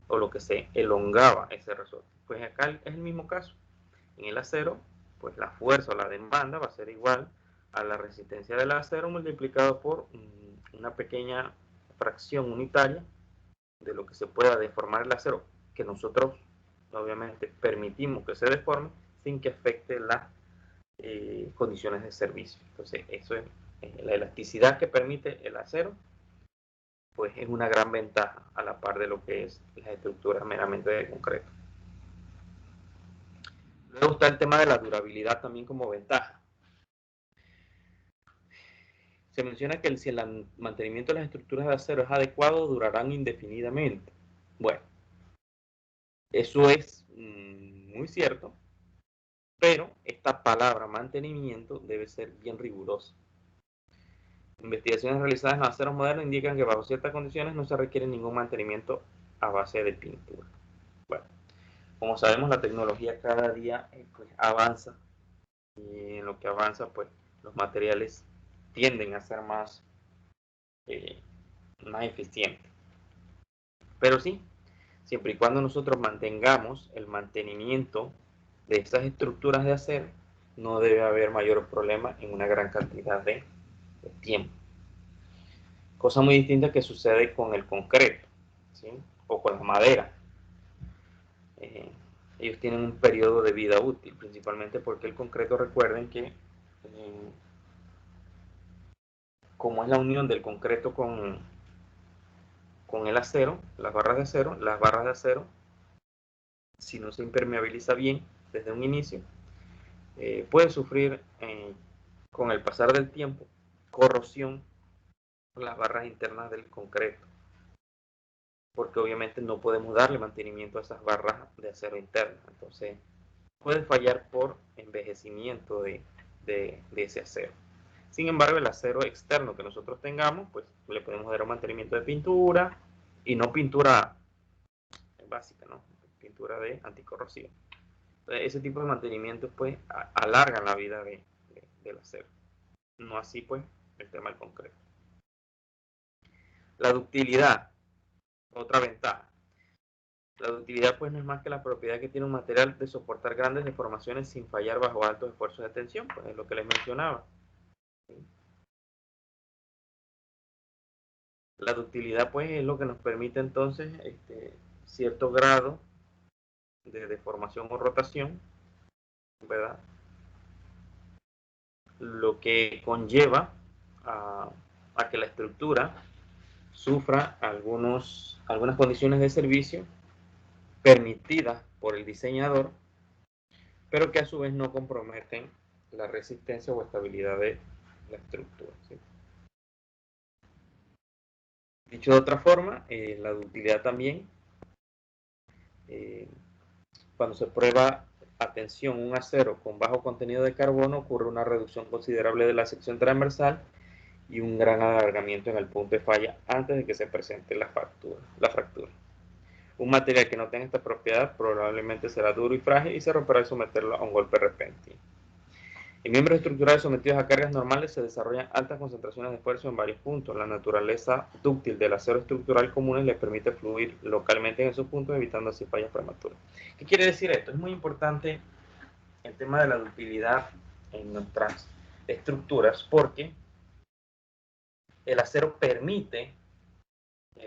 o lo que se elongaba ese resorte. Pues acá es el mismo caso. En el acero, pues la fuerza o la demanda va a ser igual a la resistencia del acero multiplicado por una pequeña fracción unitaria de lo que se pueda deformar el acero, que nosotros obviamente permitimos que se deforme sin que afecte las condiciones de servicio. Entonces, eso es la elasticidad que permite el acero, pues es una gran ventaja a la par de lo que es las estructuras meramente de concreto. Luego está el tema de la durabilidad también como ventaja. Se menciona que si el mantenimiento de las estructuras de acero es adecuado, durarán indefinidamente. Bueno, eso es muy cierto, pero esta palabra mantenimiento debe ser bien rigurosa. Investigaciones realizadas en los aceros modernos indican que bajo ciertas condiciones no se requiere ningún mantenimiento a base de pintura. Bueno, como sabemos, la tecnología cada día pues, avanza, y en lo que avanza pues los materiales tienden a ser más eficientes. Pero sí, siempre y cuando nosotros mantengamos el mantenimiento de estas estructuras de acero, no debe haber mayor problema en una gran cantidad de tiempo. Cosa muy distinta que sucede con el concreto, ¿sí? O con la madera. Ellos tienen un periodo de vida útil, principalmente porque el concreto, recuerden que como es la unión del concreto con el acero, las barras de acero, si no se impermeabiliza bien desde un inicio, puede sufrir con el pasar del tiempo corrosión las barras internas del concreto, porque obviamente no podemos darle mantenimiento a esas barras de acero internas. Entonces puede fallar por envejecimiento de ese acero. Sin embargo, el acero externo que nosotros tengamos, pues le podemos dar un mantenimiento de pintura, y no pintura básica, ¿no? Pintura de anticorrosiva. Entonces, ese tipo de mantenimientos pues alargan la vida del acero. No así pues el tema del concreto. La ductilidad, otra ventaja. La ductilidad pues no es más que la propiedad que tiene un material de soportar grandes deformaciones sin fallar bajo altos esfuerzos de tensión, pues es lo que les mencionaba. La ductilidad pues es lo que nos permite entonces cierto grado de deformación o rotación, ¿verdad? Lo que conlleva a que la estructura sufra algunas condiciones de servicio permitidas por el diseñador, pero que a su vez no comprometen la resistencia o estabilidad de la estructura, ¿sí? Dicho de otra forma, la ductilidad también, cuando se prueba a tensión un acero con bajo contenido de carbono, ocurre una reducción considerable de la sección transversal y un gran alargamiento en el punto de falla antes de que se presente la fractura. Un material que no tenga esta propiedad probablemente será duro y frágil y se romperá al someterlo a un golpe repentino. En miembros estructurales sometidos a cargas normales se desarrollan altas concentraciones de esfuerzo en varios puntos. La naturaleza dúctil del acero estructural común le permite fluir localmente en esos puntos, evitando así fallas prematuras. ¿Qué quiere decir esto? Es muy importante el tema de la ductilidad en nuestras estructuras, porque el acero permite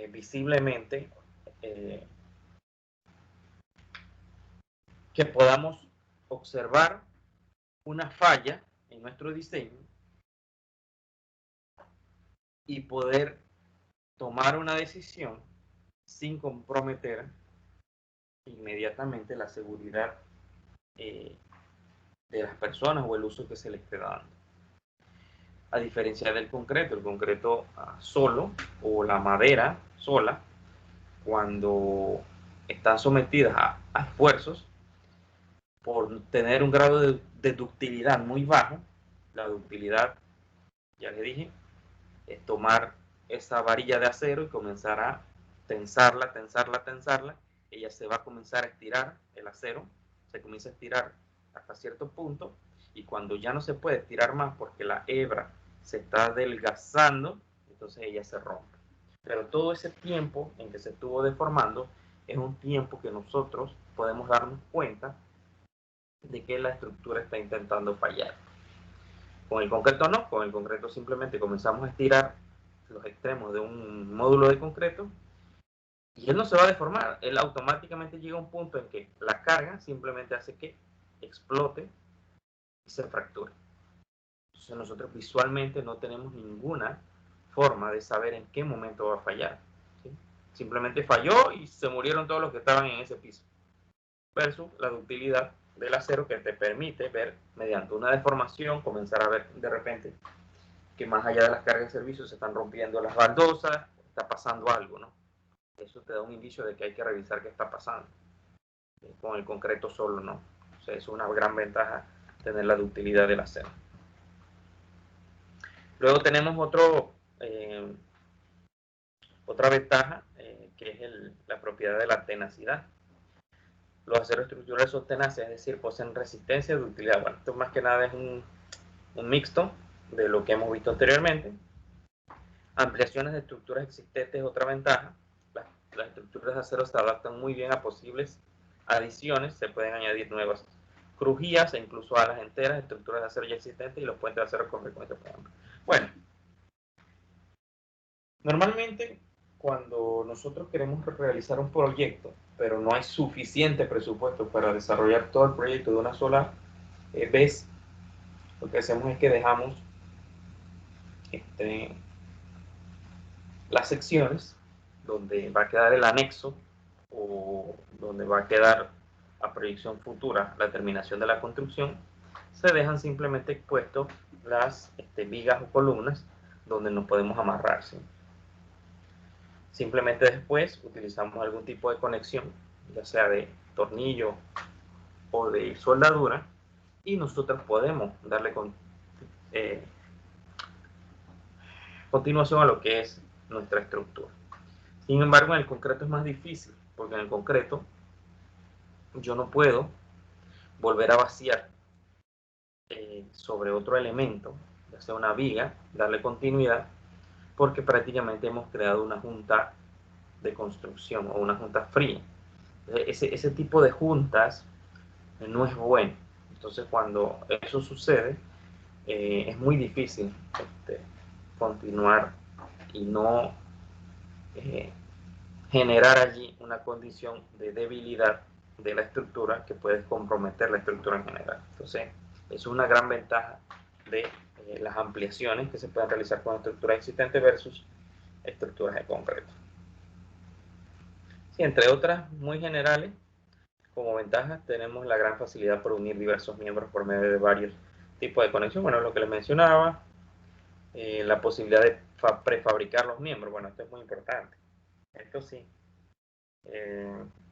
visiblemente que podamos observar una falla en nuestro diseño y poder tomar una decisión sin comprometer inmediatamente la seguridad de las personas o el uso que se le esté dando. A diferencia del concreto, el concreto solo o la madera sola, cuando están sometidas a esfuerzos, por tener un grado de ductilidad muy bajo, la ductilidad, ya les dije, es tomar esa varilla de acero y comenzar a tensarla, ella se va a comenzar a estirar, el acero se comienza a estirar hasta cierto punto, y cuando ya no se puede estirar más porque la hebra se está adelgazando, entonces ella se rompe. Pero todo ese tiempo en que se estuvo deformando es un tiempo que nosotros podemos darnos cuenta de que la estructura está intentando fallar. Con el concreto no, con el concreto simplemente comenzamos a estirar los extremos de un módulo de concreto y él no se va a deformar, él automáticamente llega a un punto en que la carga simplemente hace que explote y se fracture. Entonces nosotros visualmente no tenemos ninguna forma de saber en qué momento va a fallar, ¿sí? Simplemente falló y se murieron todos los que estaban en ese piso. Versus la ductilidad del acero, que te permite ver mediante una deformación, comenzar a ver de repente que más allá de las cargas de servicio se están rompiendo las baldosas, está pasando algo, ¿no? Eso te da un indicio de que hay que revisar qué está pasando. Con el concreto solo no. O sea, es una gran ventaja tener la ductilidad del acero. Luego tenemos otra ventaja, que es la propiedad de la tenacidad. Los aceros estructurales son tenaces, es decir, poseen resistencia y ductilidad. Bueno, esto más que nada es un mixto de lo que hemos visto anteriormente. Ampliaciones de estructuras existentes es otra ventaja. Las estructuras de acero se adaptan muy bien a posibles adiciones, se pueden añadir nuevas crujías e incluso alas enteras, estructuras de acero ya existentes y los puentes de acero con frecuencia, por ejemplo. Bueno, normalmente cuando nosotros queremos realizar un proyecto, pero no hay suficiente presupuesto para desarrollar todo el proyecto de una sola vez, lo que hacemos es que dejamos las secciones donde va a quedar el anexo o donde va a quedar a proyección futura la terminación de la construcción, se dejan simplemente expuestos las vigas o columnas donde nos podemos amarrar, ¿sí? Simplemente después utilizamos algún tipo de conexión, ya sea de tornillo o de soldadura, y nosotros podemos darle continuación a lo que es nuestra estructura. Sin embargo, en el concreto es más difícil, porque en el concreto yo no puedo volver a vaciar sobre otro elemento, ya sea una viga, darle continuidad, porque prácticamente hemos creado una junta de construcción o una junta fría. Ese tipo de juntas no es bueno. Entonces, cuando eso sucede, es muy difícil continuar y no generar allí una condición de debilidad de la estructura que puede comprometer la estructura en general. Entonces, es una gran ventaja de las ampliaciones que se pueden realizar con estructuras existentes versus estructuras de concreto. Sí, entre otras muy generales, como ventajas tenemos la gran facilidad por unir diversos miembros por medio de varios tipos de conexión. Bueno, lo que les mencionaba, la posibilidad de prefabricar los miembros. Bueno, esto es muy importante. Esto sí.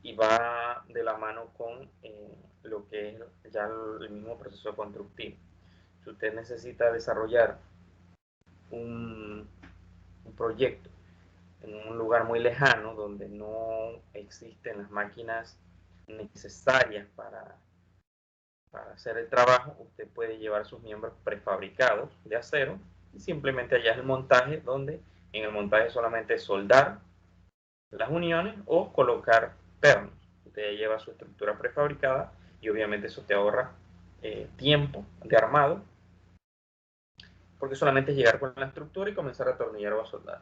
Y va de la mano con lo que es ya el mismo proceso constructivo. Si usted necesita desarrollar un proyecto en un lugar muy lejano donde no existen las máquinas necesarias para hacer el trabajo, usted puede llevar sus miembros prefabricados de acero y simplemente allá es el montaje, donde en el montaje solamente soldar las uniones o colocar pernos. Usted lleva su estructura prefabricada y obviamente eso te ahorra tiempo de armado, porque solamente es llegar con la estructura y comenzar a atornillar o a soldar.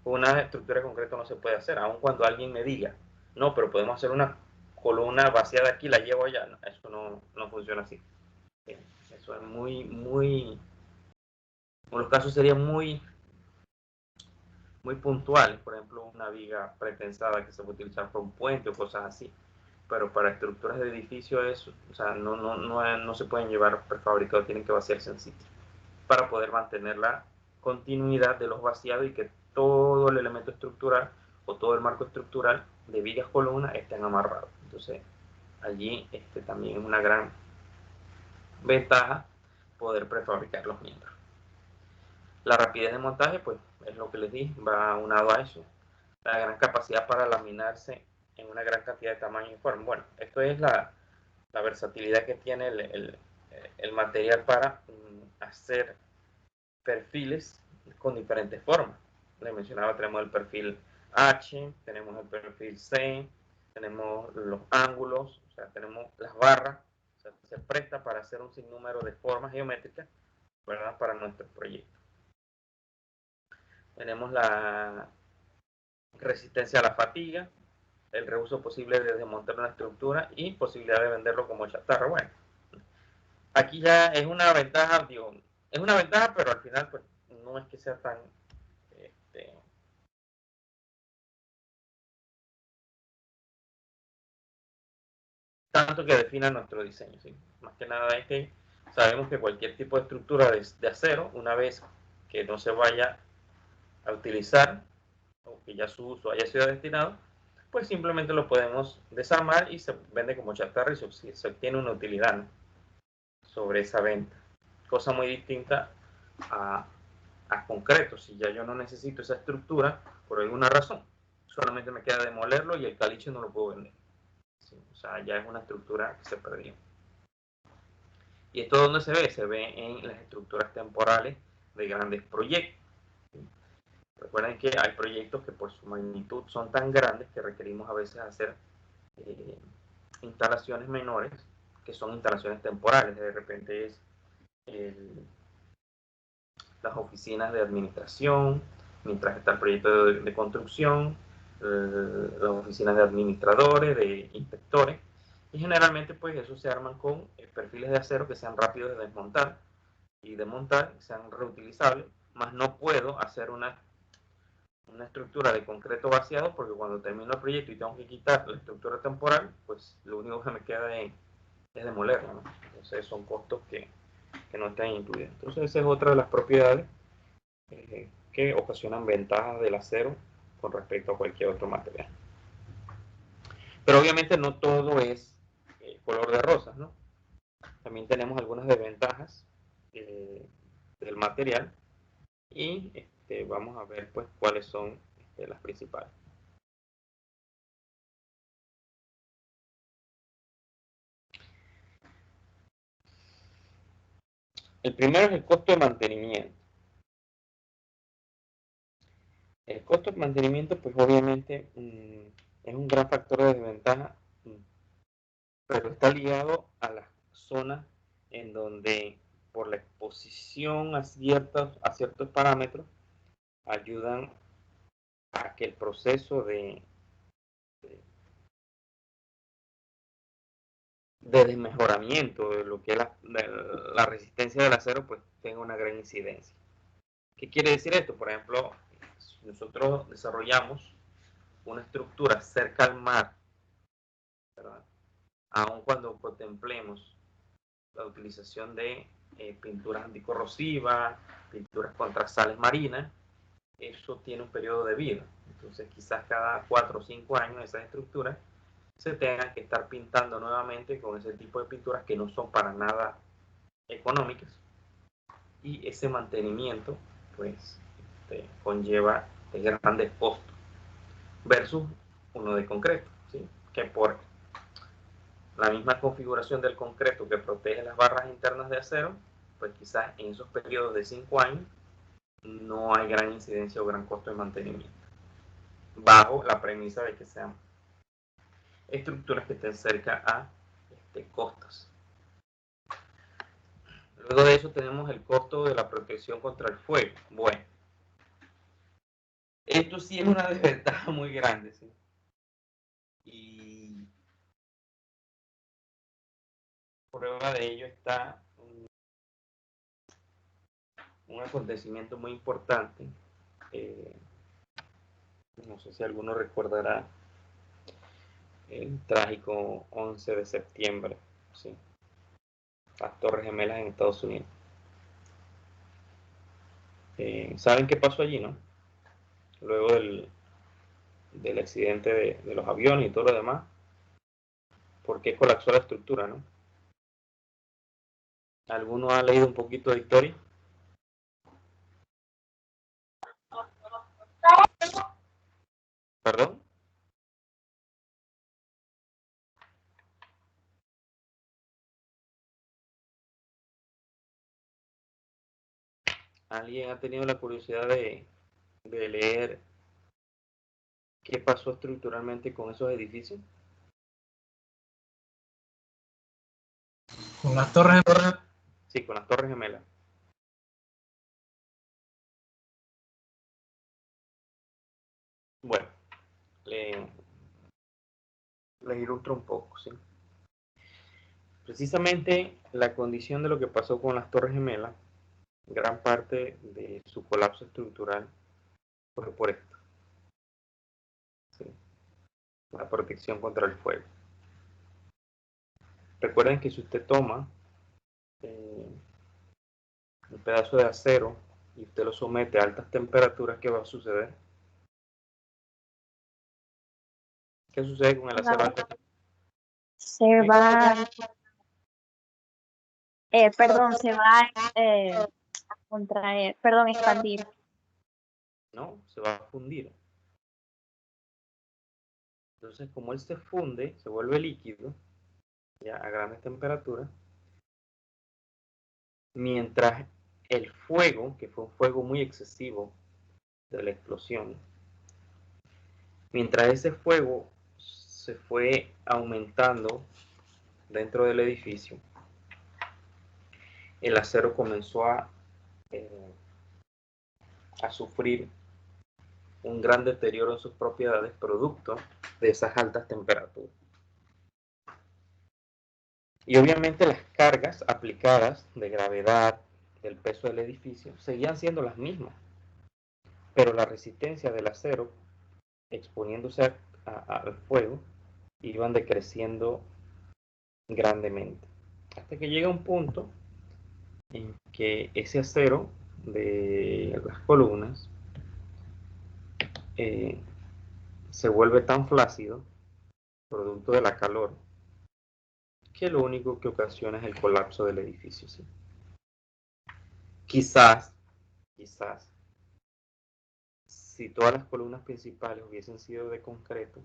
Con una estructura de concreto no se puede hacer, aun cuando alguien me diga, no, pero podemos hacer una columna vaciada aquí, la llevo allá. No, eso no funciona así. Eso es muy, en los casos serían muy puntuales, por ejemplo, una viga pretensada que se puede utilizar para un puente o cosas así. Pero para estructuras de edificio eso, o sea, no se pueden llevar prefabricados, tienen que vaciarse en sitio para poder mantener la continuidad de los vaciados y que todo el elemento estructural o todo el marco estructural de vigas columnas estén amarrados. Entonces, allí también es una gran ventaja poder prefabricar los miembros. La rapidez de montaje, pues, es lo que les dije, va unado a eso. La gran capacidad para laminarse en una gran cantidad de tamaños y formas. Bueno, esto es la versatilidad que tiene el material para hacer perfiles con diferentes formas. Les mencionaba, tenemos el perfil H, tenemos el perfil C, tenemos los ángulos, o sea, tenemos las barras, o sea, se presta para hacer un sinnúmero de formas geométricas, ¿verdad?, para nuestro proyecto. Tenemos la resistencia a la fatiga, el reuso posible de desmontar una estructura y posibilidad de venderlo como chatarra. Bueno, aquí ya es una ventaja, digo, es una ventaja, pero al final pues no es que sea tan tanto que defina nuestro diseño, ¿sí? Más que nada es que sabemos que cualquier tipo de estructura de acero, una vez que no se vaya a utilizar o que ya su uso haya sido destinado, pues simplemente lo podemos desarmar y se vende como chatarra y se obtiene una utilidad, ¿no?, sobre esa venta. Cosa muy distinta a concreto. Si ya yo no necesito esa estructura por alguna razón, solamente me queda demolerlo y el caliche no lo puedo vender. ¿Sí? O sea, ya es una estructura que se perdió. ¿Y esto dónde se ve? Se ve en las estructuras temporales de grandes proyectos. Recuerden que hay proyectos que por su magnitud son tan grandes que requerimos a veces hacer instalaciones menores, que son instalaciones temporales. De repente es las oficinas de administración, mientras está el proyecto de construcción, las oficinas de administradores, de inspectores, y generalmente pues eso se arman con perfiles de acero que sean rápidos de desmontar y de montar, que sean reutilizables, más no puedo hacer una estructura de concreto vaciado porque cuando termino el proyecto y tengo que quitar la estructura temporal, pues lo único que me queda es demolerla, ¿no? Entonces son costos que no están incluidos. Entonces esa es otra de las propiedades que ocasionan ventajas del acero con respecto a cualquier otro material. Pero obviamente no todo es color de rosas, ¿no? También tenemos algunas desventajas del material y vamos a ver pues cuáles son las principales. El primero es el costo de mantenimiento. El costo de mantenimiento pues obviamente es un gran factor de desventaja, pero está ligado a las zonas en donde por la exposición a ciertos parámetros ayudan a que el proceso de desmejoramiento de lo que es la resistencia del acero pues tenga una gran incidencia. ¿Qué quiere decir esto? Por ejemplo, si nosotros desarrollamos una estructura cerca al mar, ¿verdad?, aun cuando contemplemos la utilización de pinturas anticorrosivas, pinturas contra sales marinas, eso tiene un periodo de vida. Entonces quizás cada 4 o 5 años esas estructuras se tengan que estar pintando nuevamente con ese tipo de pinturas que no son para nada económicas, y ese mantenimiento pues conlleva grandes costos versus uno de concreto, ¿sí?, que por la misma configuración del concreto que protege las barras internas de acero, pues quizás en esos periodos de 5 años no hay gran incidencia o gran costo de mantenimiento, bajo la premisa de que sean estructuras que estén cerca a costas. Luego de eso tenemos el costo de la protección contra el fuego. Bueno, esto sí es una desventaja muy grande, ¿sí? Y prueba de ello está un acontecimiento muy importante. No sé si alguno recordará el trágico 11 de septiembre, ¿sí?, las Torres Gemelas en Estados Unidos. ¿Saben qué pasó allí, no? Luego del accidente de los aviones y todo lo demás, ¿por qué colapsó la estructura, no? ¿Alguno ha leído un poquito de historia? ¿Perdón? ¿Alguien ha tenido la curiosidad de leer qué pasó estructuralmente con esos edificios? Con las torres gemelas. Sí, con las Torres Gemelas. Bueno, les ilustro un poco, ¿sí? Precisamente la condición de lo que pasó con las Torres Gemelas, gran parte de su colapso estructural fue por esto, ¿sí? La protección contra el fuego. Recuerden que si usted toma un pedazo de acero y usted lo somete a altas temperaturas, ¿qué va a suceder? ¿Qué sucede con el acero a altas temperaturas? Se va, perdón, se va a contraer, perdón, expandir. No, se va a fundir. Entonces, como él se funde, se vuelve líquido, ya a grandes temperaturas, mientras el fuego, que fue un fuego muy excesivo de la explosión, mientras ese fuego se fue aumentando dentro del edificio, el acero comenzó a sufrir un gran deterioro en sus propiedades producto de esas altas temperaturas. Y obviamente las cargas aplicadas de gravedad, del peso del edificio, seguían siendo las mismas, pero la resistencia del acero, exponiéndose al fuego, iban decreciendo grandemente, hasta que llega un punto en que ese acero de las columnas se vuelve tan flácido, producto de la calor, que lo único que ocasiona es el colapso del edificio, ¿sí? Quizás, si todas las columnas principales hubiesen sido de concreto,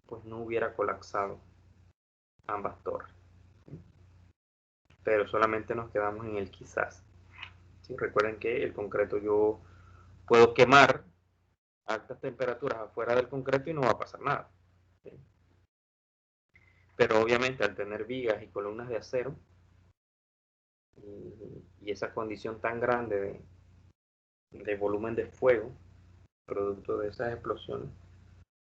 pues no hubiera colapsado ambas torres. Pero solamente nos quedamos en el quizás. ¿Sí? Recuerden que el concreto yo puedo quemar a altas temperaturas afuera del concreto y no va a pasar nada, ¿sí? Pero obviamente al tener vigas y columnas de acero y esa condición tan grande de volumen de fuego producto de esas explosiones,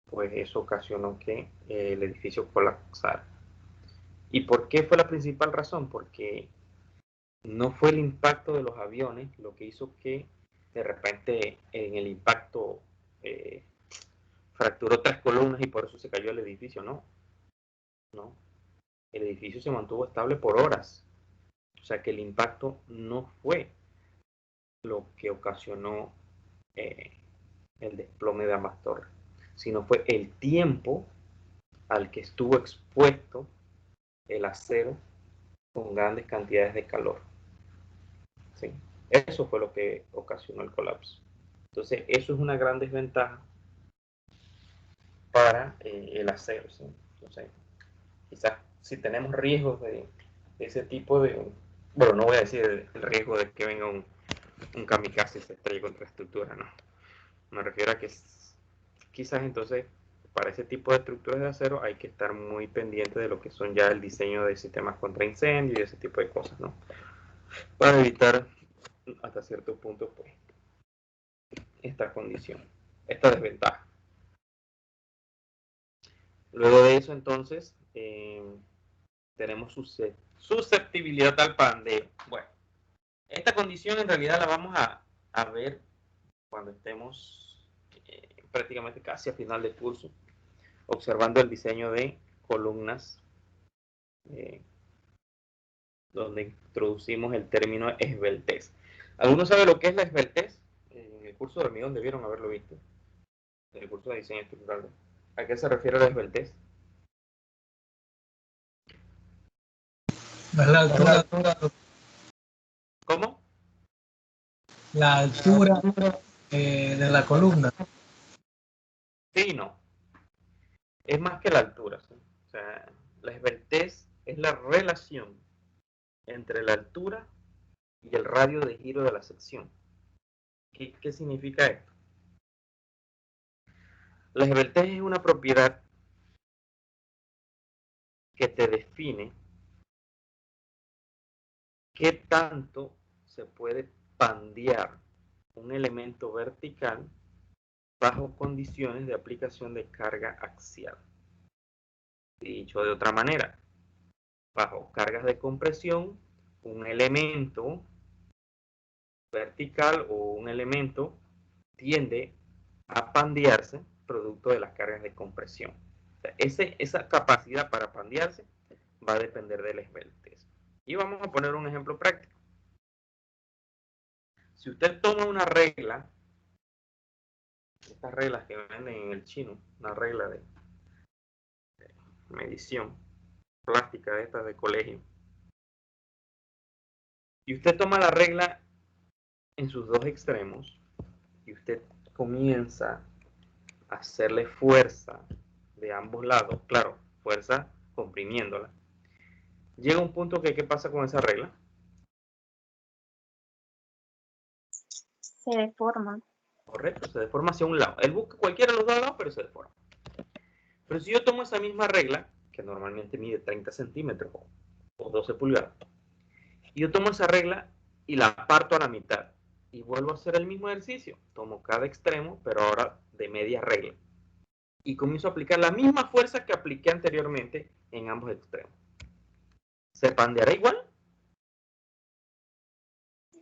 pues eso ocasionó que el edificio colapsara. ¿Y por qué fue la principal razón? Porque no fue el impacto de los aviones lo que hizo que de repente en el impacto fracturó 3 columnas y por eso se cayó el edificio. No, no. El edificio se mantuvo estable por horas. O sea que el impacto no fue lo que ocasionó el desplome de ambas torres, sino fue el tiempo al que estuvo expuesto el acero con grandes cantidades de calor. ¿Sí? Eso fue lo que ocasionó el colapso. Entonces, eso es una gran desventaja para el acero, ¿sí? Entonces, quizás si tenemos riesgos de ese tipo de... Bueno, no voy a decir el riesgo de que venga un kamikaze y se estrelle contra estructura, no. Me refiero a que quizás entonces para ese tipo de estructuras de acero hay que estar muy pendiente de lo que son ya el diseño de sistemas contra incendio y ese tipo de cosas, ¿no? Para evitar hasta cierto punto pues esta condición, esta desventaja. Luego de eso entonces tenemos susceptibilidad al pandeo. Bueno, esta condición en realidad la vamos a ver cuando estemos prácticamente casi a final de curso, observando el diseño de columnas donde introducimos el término esbeltez. ¿Alguno sabe lo que es la esbeltez? En el curso de hormigón debieron haberlo visto, en el curso de diseño estructural. ¿A qué se refiere la esbeltez? Es la altura, ¿Cómo? la altura de la columna. Sí, no. Es más que la altura, ¿sí? O sea, la esbeltez es la relación entre la altura y el radio de giro de la sección. ¿Qué significa esto? La esbeltez es una propiedad que te define qué tanto se puede pandear un elemento vertical bajo condiciones de aplicación de carga axial. Dicho de otra manera, bajo cargas de compresión, un elemento vertical o un elemento tiende a pandearse producto de las cargas de compresión. O sea, esa capacidad para pandearse va a depender de la esbeltez. Y vamos a poner un ejemplo práctico. Si usted toma una regla, estas reglas que venden en el chino, una regla de medición plástica de estas de colegio, y usted toma la regla en sus dos extremos y usted comienza a hacerle fuerza de ambos lados, claro, fuerza comprimiéndola, llega un punto que ¿qué pasa con esa regla? Se deforma. Correcto, se deforma hacia un lado. Él busca cualquiera de los dos lados, pero se deforma. Pero si yo tomo esa misma regla, que normalmente mide 30 centímetros o 12 pulgadas, y yo tomo esa regla y la parto a la mitad, y vuelvo a hacer el mismo ejercicio, tomo cada extremo, pero ahora de media regla, y comienzo a aplicar la misma fuerza que apliqué anteriormente en ambos extremos. ¿Se pandeará igual?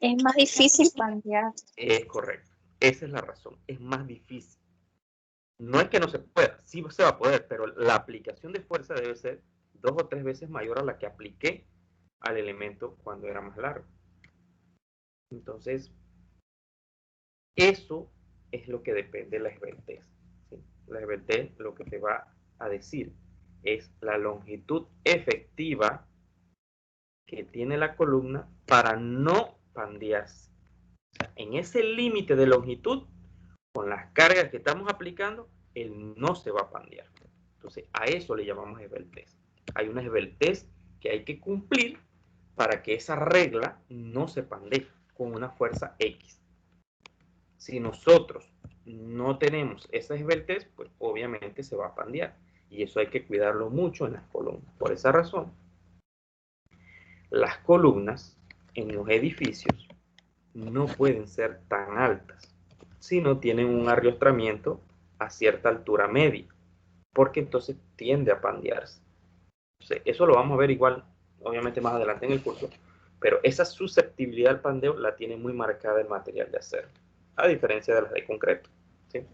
Es más difícil pandear. Es correcto. Esa es la razón. Es más difícil. No es que no se pueda, sí se va a poder, pero la aplicación de fuerza debe ser 2 o 3 veces mayor a la que apliqué al elemento cuando era más largo. Entonces, eso es lo que depende de la esbeltez. ¿Sí? La esbeltez lo que te va a decir es la longitud efectiva que tiene la columna para no pandearse. O sea, en ese límite de longitud, con las cargas que estamos aplicando, él no se va a pandear. Entonces, a eso le llamamos esbeltez. Hay una esbeltez que hay que cumplir para que esa regla no se pandee con una fuerza X. Si nosotros no tenemos esa esbeltez, pues obviamente se va a pandear. Y eso hay que cuidarlo mucho en las columnas. Por esa razón, las columnas en los edificios no pueden ser tan altas si no tienen un arriostramiento a cierta altura media, porque entonces tiende a pandearse. Entonces, eso lo vamos a ver igual, obviamente más adelante en el curso, pero esa susceptibilidad al pandeo la tiene muy marcada el material de acero, a diferencia de las de concreto, ¿sí?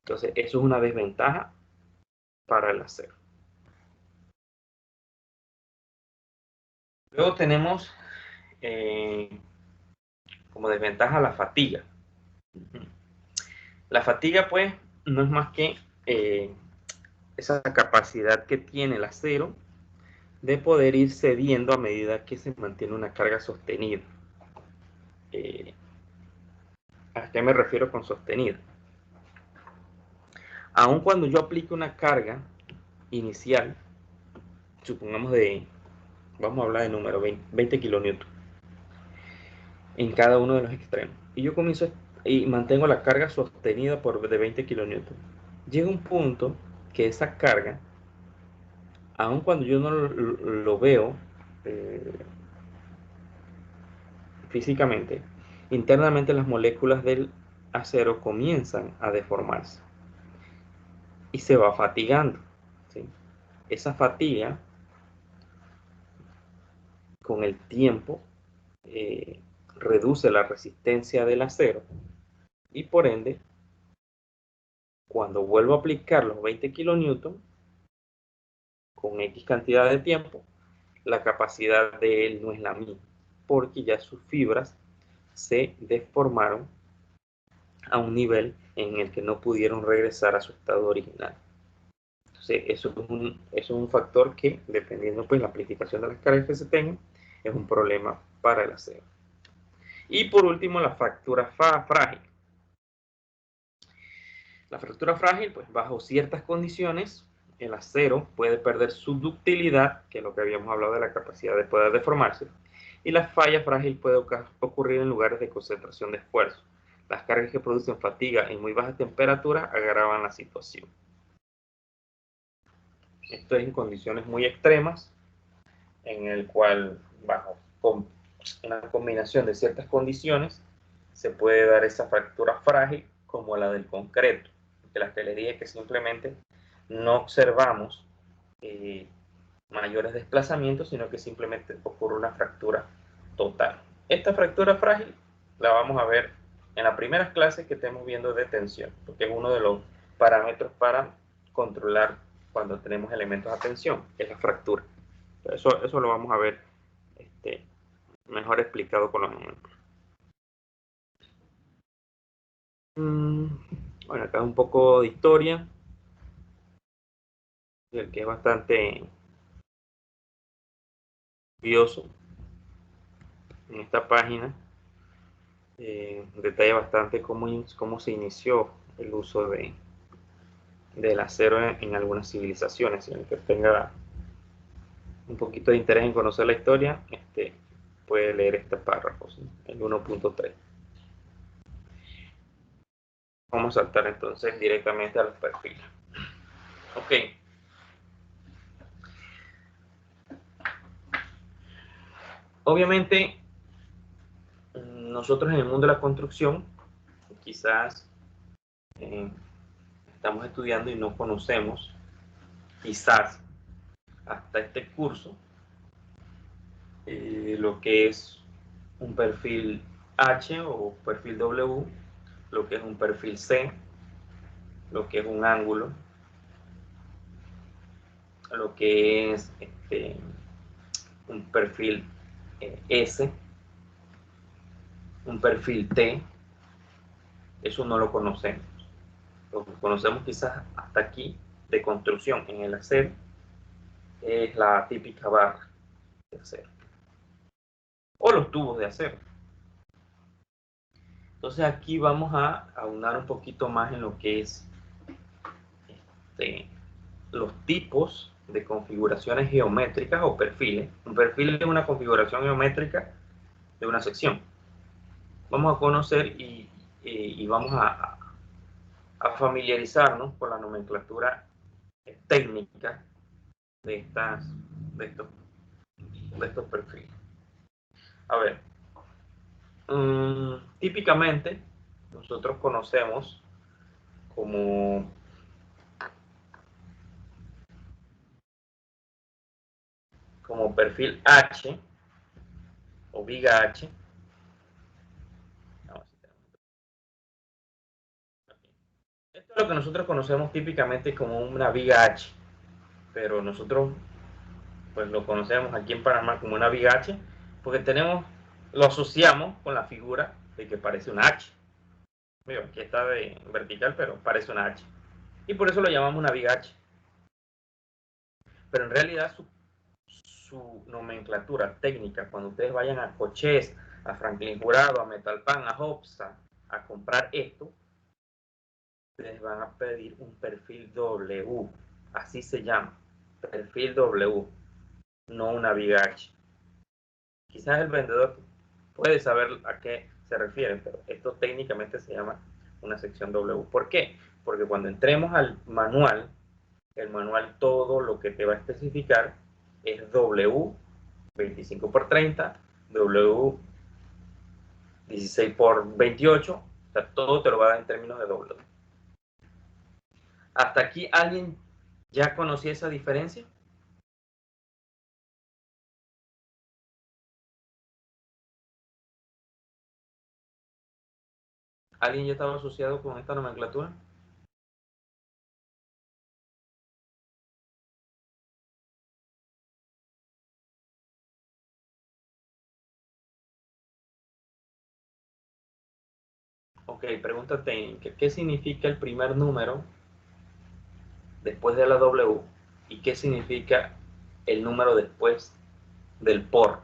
Entonces, eso es una desventaja para el acero. Luego tenemos como desventaja la fatiga. La fatiga, pues, no es más que esa capacidad que tiene el acero de poder ir cediendo a medida que se mantiene una carga sostenida. ¿A qué me refiero con sostenida? Aun cuando yo aplique una carga inicial, supongamos vamos a hablar de número 20 kilonewton en cada uno de los extremos, y yo comienzo y mantengo la carga sostenida de 20 kilonewton, llega un punto que esa carga, aun cuando yo no lo veo físicamente, internamente las moléculas del acero comienzan a deformarse y se va fatigando, ¿sí? Esa fatiga con el tiempo reduce la resistencia del acero y por ende, cuando vuelvo a aplicar los 20 kilonewton con X cantidad de tiempo, la capacidad de él no es la misma, porque ya sus fibras se deformaron a un nivel en el que no pudieron regresar a su estado original. Entonces, eso es un factor que, dependiendo pues la aplicación de las cargas que se tengan, es un problema para el acero. Y por último, la fractura frágil. La fractura frágil, pues bajo ciertas condiciones, el acero puede perder su ductilidad, que es lo que habíamos hablado de la capacidad de poder deformarse, Y la falla frágil puede ocurrir en lugares de concentración de esfuerzo. Las cargas que producen fatiga en muy baja temperatura agravan la situación. Esto es en condiciones muy extremas, en el cual bajo una combinación de ciertas condiciones se puede dar esa fractura frágil como la del concreto, de las que les dije que simplemente no observamos mayores desplazamientos, sino que simplemente ocurre una fractura total. Esta fractura frágil la vamos a ver en las primeras clases que estemos viendo de tensión, porque es uno de los parámetros para controlar cuando tenemos elementos a tensión, que es la fractura. Eso lo vamos a ver mejor explicado con los ejemplos. Bueno, acá es un poco de historia, que es bastante curioso. En esta página detalla bastante cómo se inició el uso del acero en algunas civilizaciones. Si el que tenga un poquito de interés en conocer la historia, puede leer este párrafo, ¿sí? El 1.3. Vamos a saltar entonces directamente a los perfiles. Ok. Obviamente, nosotros en el mundo de la construcción, quizás estamos estudiando y no conocemos, quizás hasta este curso, lo que es un perfil H o perfil W, lo que es un perfil C, lo que es un ángulo, lo que es un perfil S, un perfil T. Eso no lo conocemos. Lo que conocemos quizás hasta aquí de construcción en el acero es la típica barra de acero o los tubos de acero. Entonces aquí vamos a aunar un poquito más en lo que es los tipos de configuraciones geométricas o perfiles. Un perfil es una configuración geométrica de una sección. Vamos a conocer y vamos a familiarizarnos con la nomenclatura técnica de estos perfiles. A ver, típicamente nosotros conocemos como perfil H o viga H. Esto es lo que nosotros conocemos típicamente como una viga H, pero nosotros pues lo conocemos aquí en Panamá como una viga H porque lo asociamos con la figura de que parece una H. Mira, aquí está de vertical, pero parece una H. Y por eso lo llamamos una viga H. Pero en realidad su nomenclatura técnica, cuando ustedes vayan a Cochés, a Franklin Jurado, a Metalpan, a Hopsa, a comprar esto, les van a pedir un perfil W. Así se llama, perfil W, no una viga H. Quizás el vendedor puede saber a qué se refiere, pero esto técnicamente se llama una sección W. ¿Por qué? Porque cuando entremos al manual, el manual todo lo que te va a especificar es W 25 por 30, W 16 por 28, o sea, todo te lo va a dar en términos de W. ¿Hasta aquí alguien ya conocía esa diferencia? ¿Alguien ya estaba asociado con esta nomenclatura? Ok, pregunta técnica. ¿Qué significa el primer número después de la W? ¿Y qué significa el número después del por?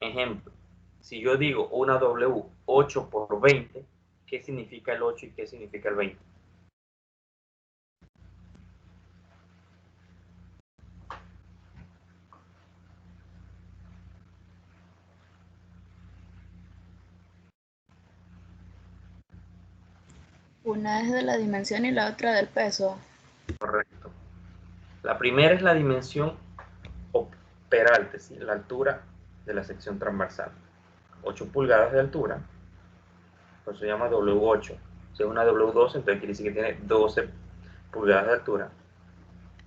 Ejemplo, si yo digo una W 8 por 20, ¿qué significa el 8 y qué significa el 20? Una es de la dimensión y la otra del peso. Correcto. La primera es la dimensión peralte, ¿sí? La altura de la sección transversal. 8 pulgadas de altura, por eso se llama W8. Si es una W12, entonces quiere decir que tiene 12 pulgadas de altura.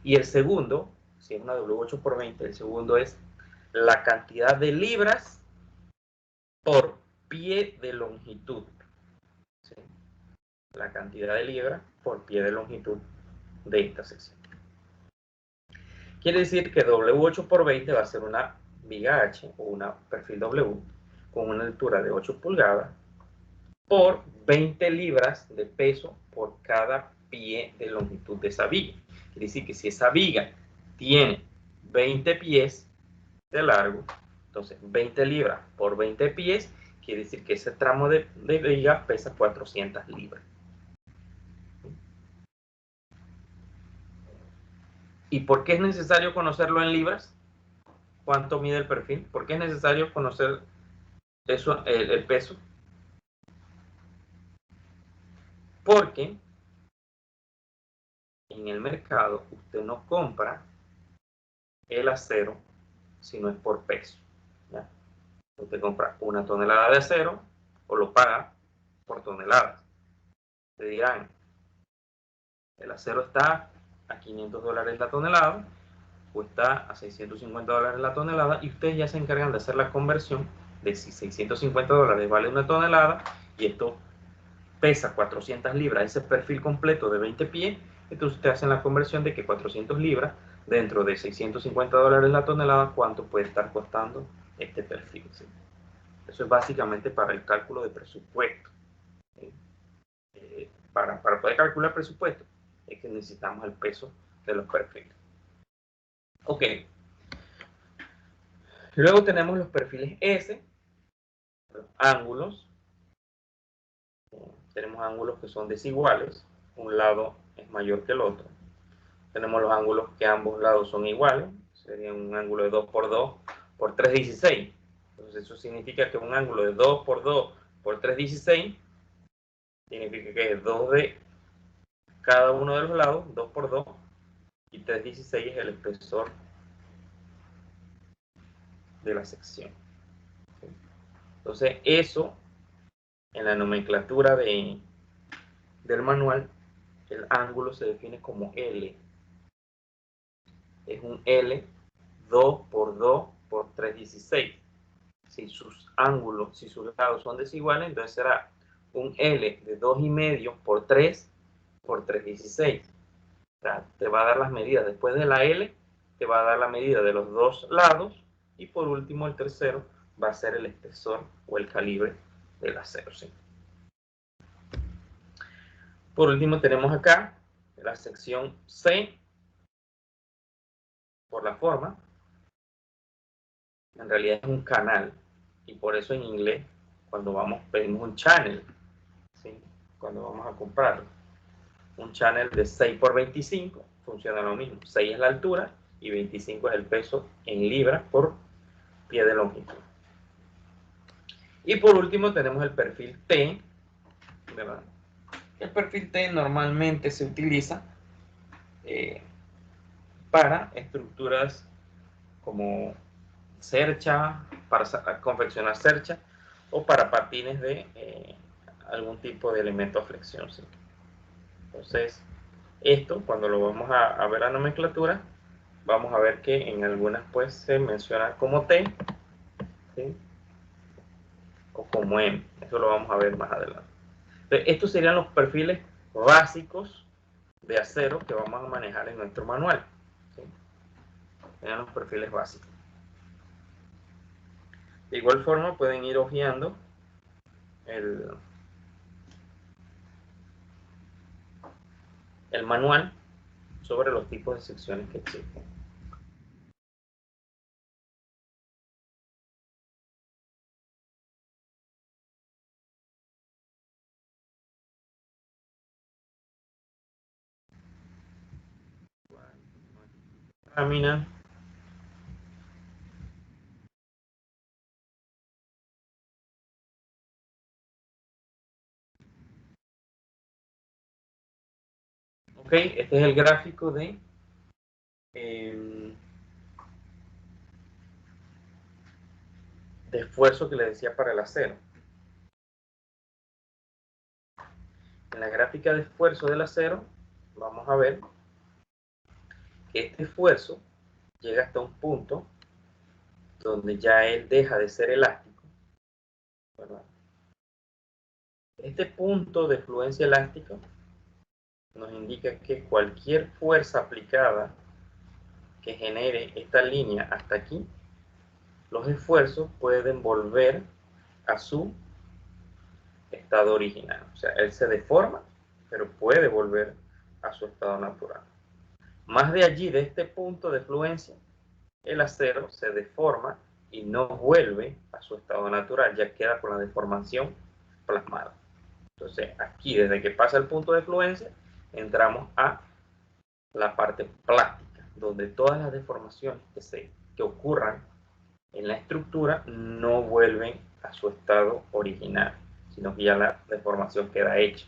Y el segundo, si es una W8 por 20, el segundo es la cantidad de libras por pie de longitud. ¿Sí? La cantidad de libras por pie de longitud de esta sección. Quiere decir que W8 por 20 va a ser una viga H o una perfil W con una altura de 8 pulgadas por 20 libras de peso por cada pie de longitud de esa viga. Quiere decir que si esa viga tiene 20 pies de largo, entonces 20 libras por 20 pies, quiere decir que ese tramo de viga pesa 400 libras. ¿Y por qué es necesario conocerlo en libras? ¿Cuánto mide el perfil? ¿Por qué es necesario conocer eso, el peso? Porque en el mercado usted no compra el acero si no es por peso. ¿Ya? Usted compra una tonelada de acero o lo paga por toneladas. Te dirán, el acero está a $500 la tonelada o está a $650 la tonelada y ustedes ya se encargan de hacer la conversión de si $650 vale una tonelada y esto pesa 400 libras, ese perfil completo de 20 pies, entonces ustedes hacen la conversión de que 400 libras dentro de $650 la tonelada, ¿cuánto puede estar costando este perfil? ¿Sí? Eso es básicamente para el cálculo de presupuesto. ¿Sí? Para poder calcular presupuesto es que necesitamos el peso de los perfiles. Ok. Luego tenemos los perfiles S, los ángulos. Tenemos ángulos que son desiguales, un lado es mayor que el otro. Tenemos los ángulos que ambos lados son iguales, sería un ángulo de 2 por 2 por 3,16. Entonces eso significa que un ángulo de 2 por 2 por 3,16 significa que es 2 de cada uno de los lados, 2 por 2, y 3,16 es el espesor de la sección. Entonces eso, en la nomenclatura del manual, el ángulo se define como L. Es un L 2 por 2 por 3,16. Si sus ángulos, si sus lados son desiguales, entonces será un L de 2,5 por 3 por 3,16. O sea, te va a dar las medidas. Después de la L, te va a dar la medida de los dos lados. Y por último, el tercero va a ser el espesor o el calibre del acero. ¿Sí? Por último, tenemos acá la sección C, por la forma. En realidad es un canal. Y por eso en inglés, cuando vamos, pedimos un channel. ¿Sí? Cuando vamos a comprarlo. Un channel de 6 por 25 funciona lo mismo. 6 es la altura y 25 es el peso en libras por pie de longitud. Y por último tenemos el perfil T, ¿verdad? El perfil T normalmente se utiliza para estructuras como cercha, para confeccionar cercha o para patines de algún tipo de elemento a flexión. ¿Sí? Entonces, esto cuando lo vamos a ver la nomenclatura, vamos a ver que en algunas pues se menciona como T, ¿sí? O como M. Eso lo vamos a ver más adelante. Entonces, estos serían los perfiles básicos de acero que vamos a manejar en nuestro manual. ¿Sí? Serían los perfiles básicos. De igual forma pueden ir hojeando el manual sobre los tipos de secciones que existen. Lámina. Ok, este es el gráfico de esfuerzo que le decía para el acero. En la gráfica de esfuerzo del acero vamos a ver que este esfuerzo llega hasta un punto donde ya él deja de ser elástico, ¿verdad? Este punto de fluencia elástica nos indica que cualquier fuerza aplicada que genere esta línea hasta aquí, los esfuerzos pueden volver a su estado original. O sea, él se deforma, pero puede volver a su estado natural. Más de allí, de este punto de fluencia, el acero se deforma y no vuelve a su estado natural, ya queda con la deformación plasmada. Entonces, aquí, desde que pasa el punto de fluencia, entramos a la parte plástica, donde todas las deformaciones que ocurran en la estructura no vuelven a su estado original, sino que ya la deformación queda hecha.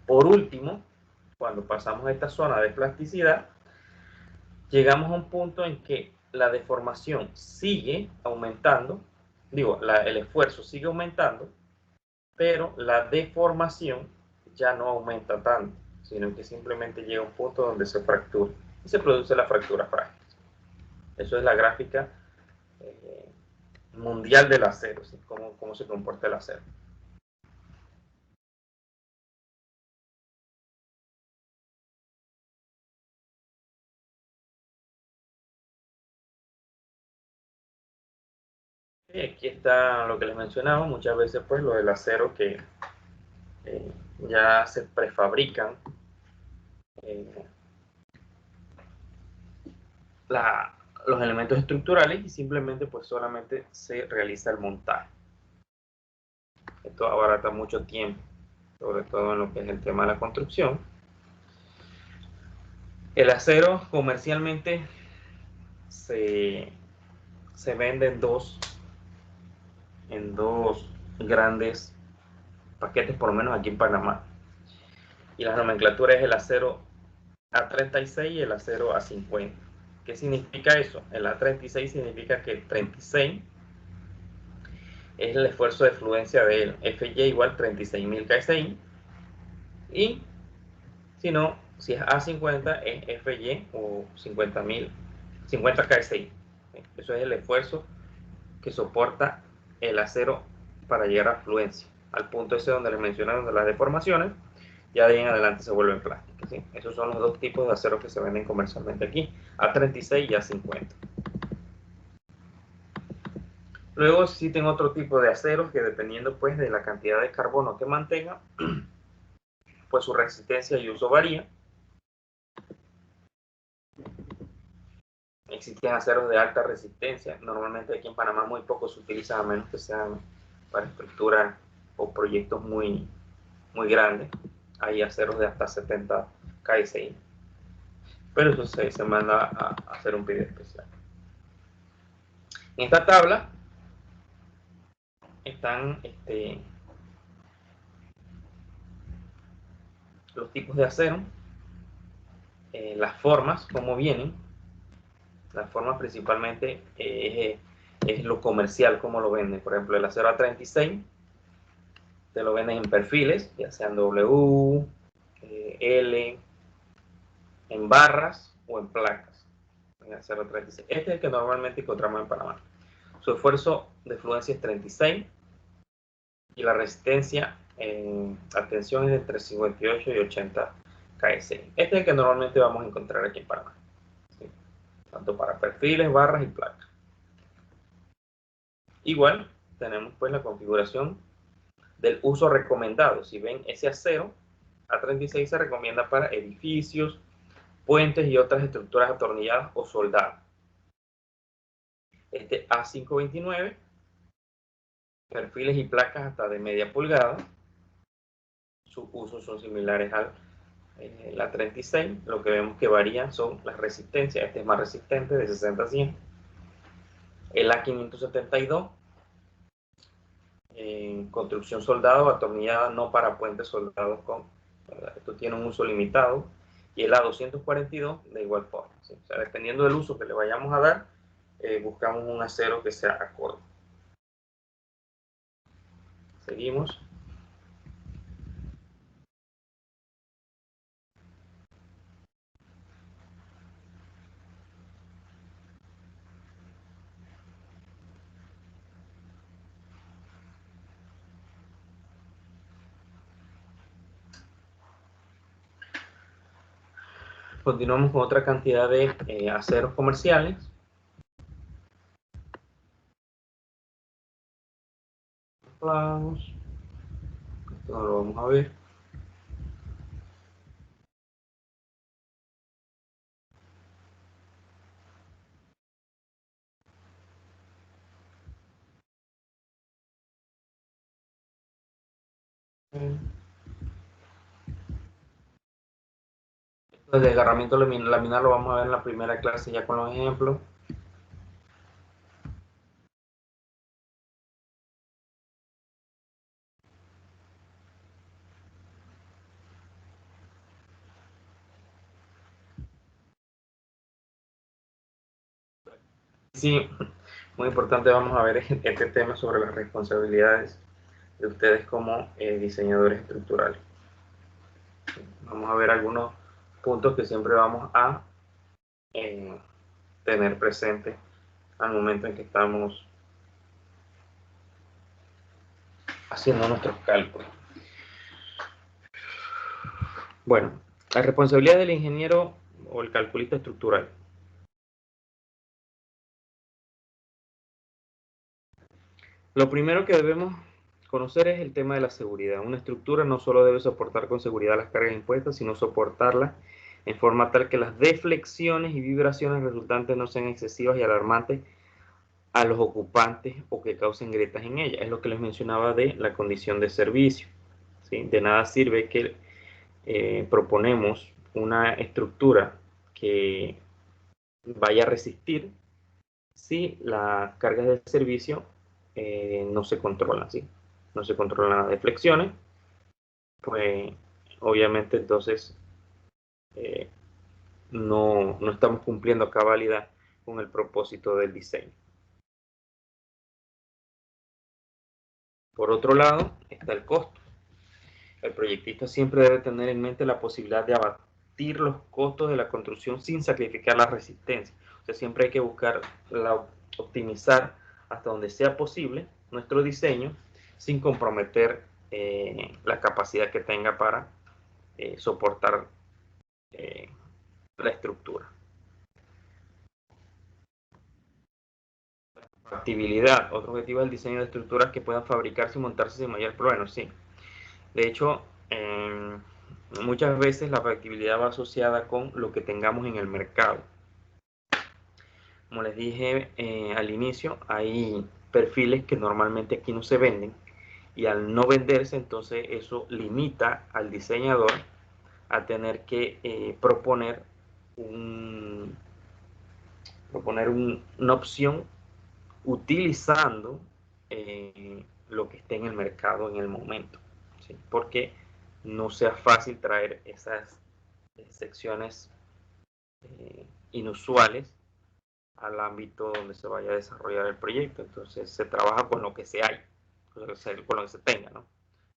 Por último, cuando pasamos a esta zona de plasticidad, llegamos a un punto en que la deformación sigue aumentando, el esfuerzo sigue aumentando, pero la deformación ya no aumenta tanto, sino que simplemente llega a un punto donde se fractura y se produce la fractura frágil. Eso es la gráfica mundial del acero, ¿sí? Cómo se comporta el acero. Y aquí está lo que les mencionaba, muchas veces pues lo del acero que ya se prefabrican los elementos estructurales y simplemente pues solamente se realiza el montaje. Esto abarata mucho tiempo, sobre todo en lo que es el tema de la construcción. El acero comercialmente se vende en dos grandes paquetes, por lo menos aquí en Panamá. Y la nomenclatura es el acero A36 y el acero A50. ¿Qué significa eso? El A36 significa que el 36 es el esfuerzo de fluencia de él, FY igual 36.000 KSI, y si es A50 es FY o 50 KSI. Eso es el esfuerzo que soporta el acero para llegar a fluencia, al punto ese donde les mencionaron de las deformaciones, ya de ahí en adelante se vuelven plásticas, ¿sí? Esos son los dos tipos de acero que se venden comercialmente aquí, A36 y A50. Luego existen otro tipo de aceros que dependiendo pues de la cantidad de carbono que mantenga, pues su resistencia y uso varía. Existen aceros de alta resistencia, normalmente aquí en Panamá muy poco se utilizan a menos que sean para estructuras o proyectos muy grandes. Hay aceros de hasta 70 KSI, pero eso se manda a hacer un pedido especial. En esta tabla están los tipos de acero, las formas, cómo vienen. Las formas principalmente es lo comercial, cómo lo venden. Por ejemplo, el acero A36 te lo venden en perfiles, ya sean W, L, en barras o en placas. En acero 36. Este es el que normalmente encontramos en Panamá. Su esfuerzo de fluencia es 36 y la resistencia en atención es de entre 58 y 80 KSI. Este es el que normalmente vamos a encontrar aquí en Panamá, ¿sí? Tanto para perfiles, barras y placas. Igual tenemos pues la configuración del uso recomendado. Si ven, ese acero A36 se recomienda para edificios, puentes y otras estructuras atornilladas o soldadas. Este A529, perfiles y placas hasta de media pulgada. Sus usos son similares al la 36. Lo que vemos que varían son las resistencias. Este es más resistente, de 60 a 100. El A572, construcción soldado atornillada, no para puentes soldados con ¿verdad? Esto tiene un uso limitado y el A242 de igual forma, ¿sí? O sea, dependiendo del uso que le vayamos a dar, buscamos un acero que sea acorde. Seguimos. Continuamos con otra cantidad de aceros comerciales. Vamos. Esto no lo vamos a ver. El desgarramiento laminar lo vamos a ver en la primera clase ya con los ejemplos. Sí, muy importante, vamos a ver este tema sobre las responsabilidades de ustedes como diseñadores estructurales. Vamos a ver algunos puntos que siempre vamos a tener presente al momento en que estamos haciendo nuestros cálculos. Bueno, la responsabilidad del ingeniero o el calculista estructural. Lo primero que debemos conocer es el tema de la seguridad. Una estructura no solo debe soportar con seguridad las cargas impuestas, sino soportarlas en forma tal que las deflexiones y vibraciones resultantes no sean excesivas y alarmantes a los ocupantes o que causen grietas en ella. Es lo que les mencionaba de la condición de servicio, ¿sí? De nada sirve que proponemos una estructura que vaya a resistir si las cargas de servicio no se controlan, ¿sí? No se controlan las deflexiones, pues obviamente entonces no estamos cumpliendo a cabalidad con el propósito del diseño. Por otro lado, está el costo. El proyectista siempre debe tener en mente la posibilidad de abatir los costos de la construcción sin sacrificar la resistencia. O sea, siempre hay que buscar optimizar hasta donde sea posible nuestro diseño sin comprometer la capacidad que tenga para soportar la estructura. Factibilidad. Otro objetivo del diseño de estructuras que puedan fabricarse y montarse sin mayor problema. Sí. De hecho, muchas veces la factibilidad va asociada con lo que tengamos en el mercado. Como les dije al inicio, hay perfiles que normalmente aquí no se venden y al no venderse, entonces eso limita al diseñador a tener que proponer una opción utilizando lo que esté en el mercado en el momento, ¿sí? Porque no sea fácil traer esas secciones inusuales al ámbito donde se vaya a desarrollar el proyecto. Entonces se trabaja con lo que se hay, con lo que se tenga, ¿no?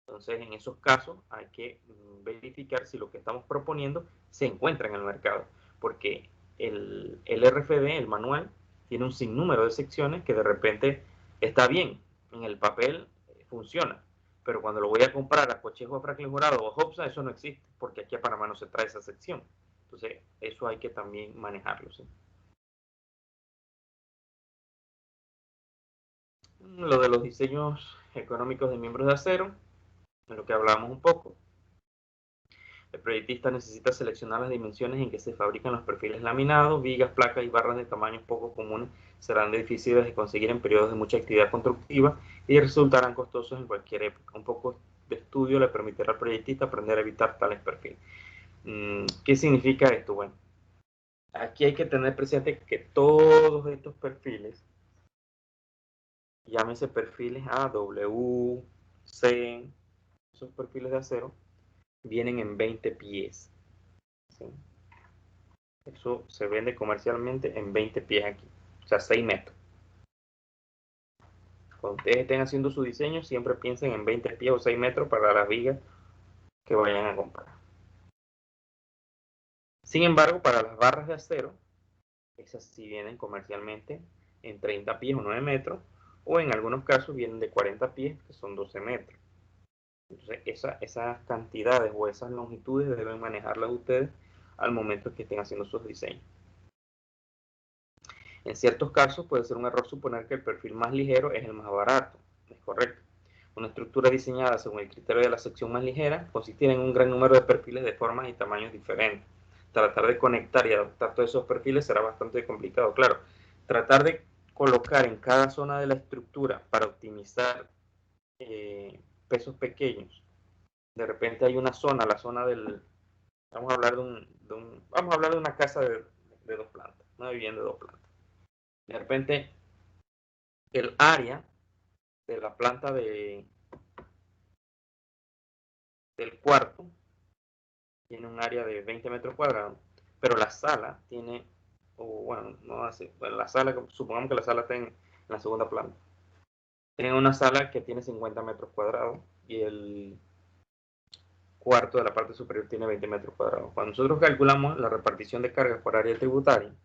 Entonces en esos casos hay que verificar si lo que estamos proponiendo se encuentra en el mercado, porque el RFD, el manual, tiene un sinnúmero de secciones que de repente está bien, en el papel funciona, pero cuando lo voy a comprar a Cochejo, a Franklin Jurado o a Hobson, eso no existe, porque aquí a Panamá no se trae esa sección. Entonces eso hay que también manejarlo, ¿sí? Lo de los diseños económicos de miembros de acero, en lo que hablábamos un poco. El proyectista necesita seleccionar las dimensiones en que se fabrican los perfiles laminados. Vigas, placas y barras de tamaños poco comunes serán difíciles de conseguir en periodos de mucha actividad constructiva y resultarán costosos en cualquier época. Un poco de estudio le permitirá al proyectista aprender a evitar tales perfiles. ¿Qué significa esto? Bueno, aquí hay que tener presente que todos estos perfiles, llámese perfiles A, W, C, esos perfiles de acero, vienen en 20 pies. ¿Sí? Eso se vende comercialmente en 20 pies aquí, o sea, 6 metros. Cuando ustedes estén haciendo su diseño, siempre piensen en 20 pies o 6 metros para las vigas que vayan a comprar. Sin embargo, para las barras de acero, esas sí vienen comercialmente en 30 pies o 9 metros, o en algunos casos vienen de 40 pies, que son 12 metros. Entonces, esas cantidades o esas longitudes deben manejarlas ustedes al momento que estén haciendo sus diseños. En ciertos casos puede ser un error suponer que el perfil más ligero es el más barato. Es correcto. Una estructura diseñada según el criterio de la sección más ligera consiste en un gran número de perfiles de formas y tamaños diferentes. Tratar de conectar y adaptar todos esos perfiles será bastante complicado. Claro, tratar de colocar en cada zona de la estructura para optimizar pesos pequeños. De repente hay una zona, la zona del... Vamos a hablar vamos a hablar de una casa de 2 plantas, una vivienda de 2 plantas. De repente, el área de la planta del cuarto tiene un área de 20 metros cuadrados, pero la sala tiene, o bueno, no así, bueno, la sala, supongamos que la sala está en la segunda planta. Tiene una sala que tiene 50 metros cuadrados y el cuarto de la parte superior tiene 20 metros cuadrados. Cuando nosotros calculamos la repartición de cargas por área tributaria,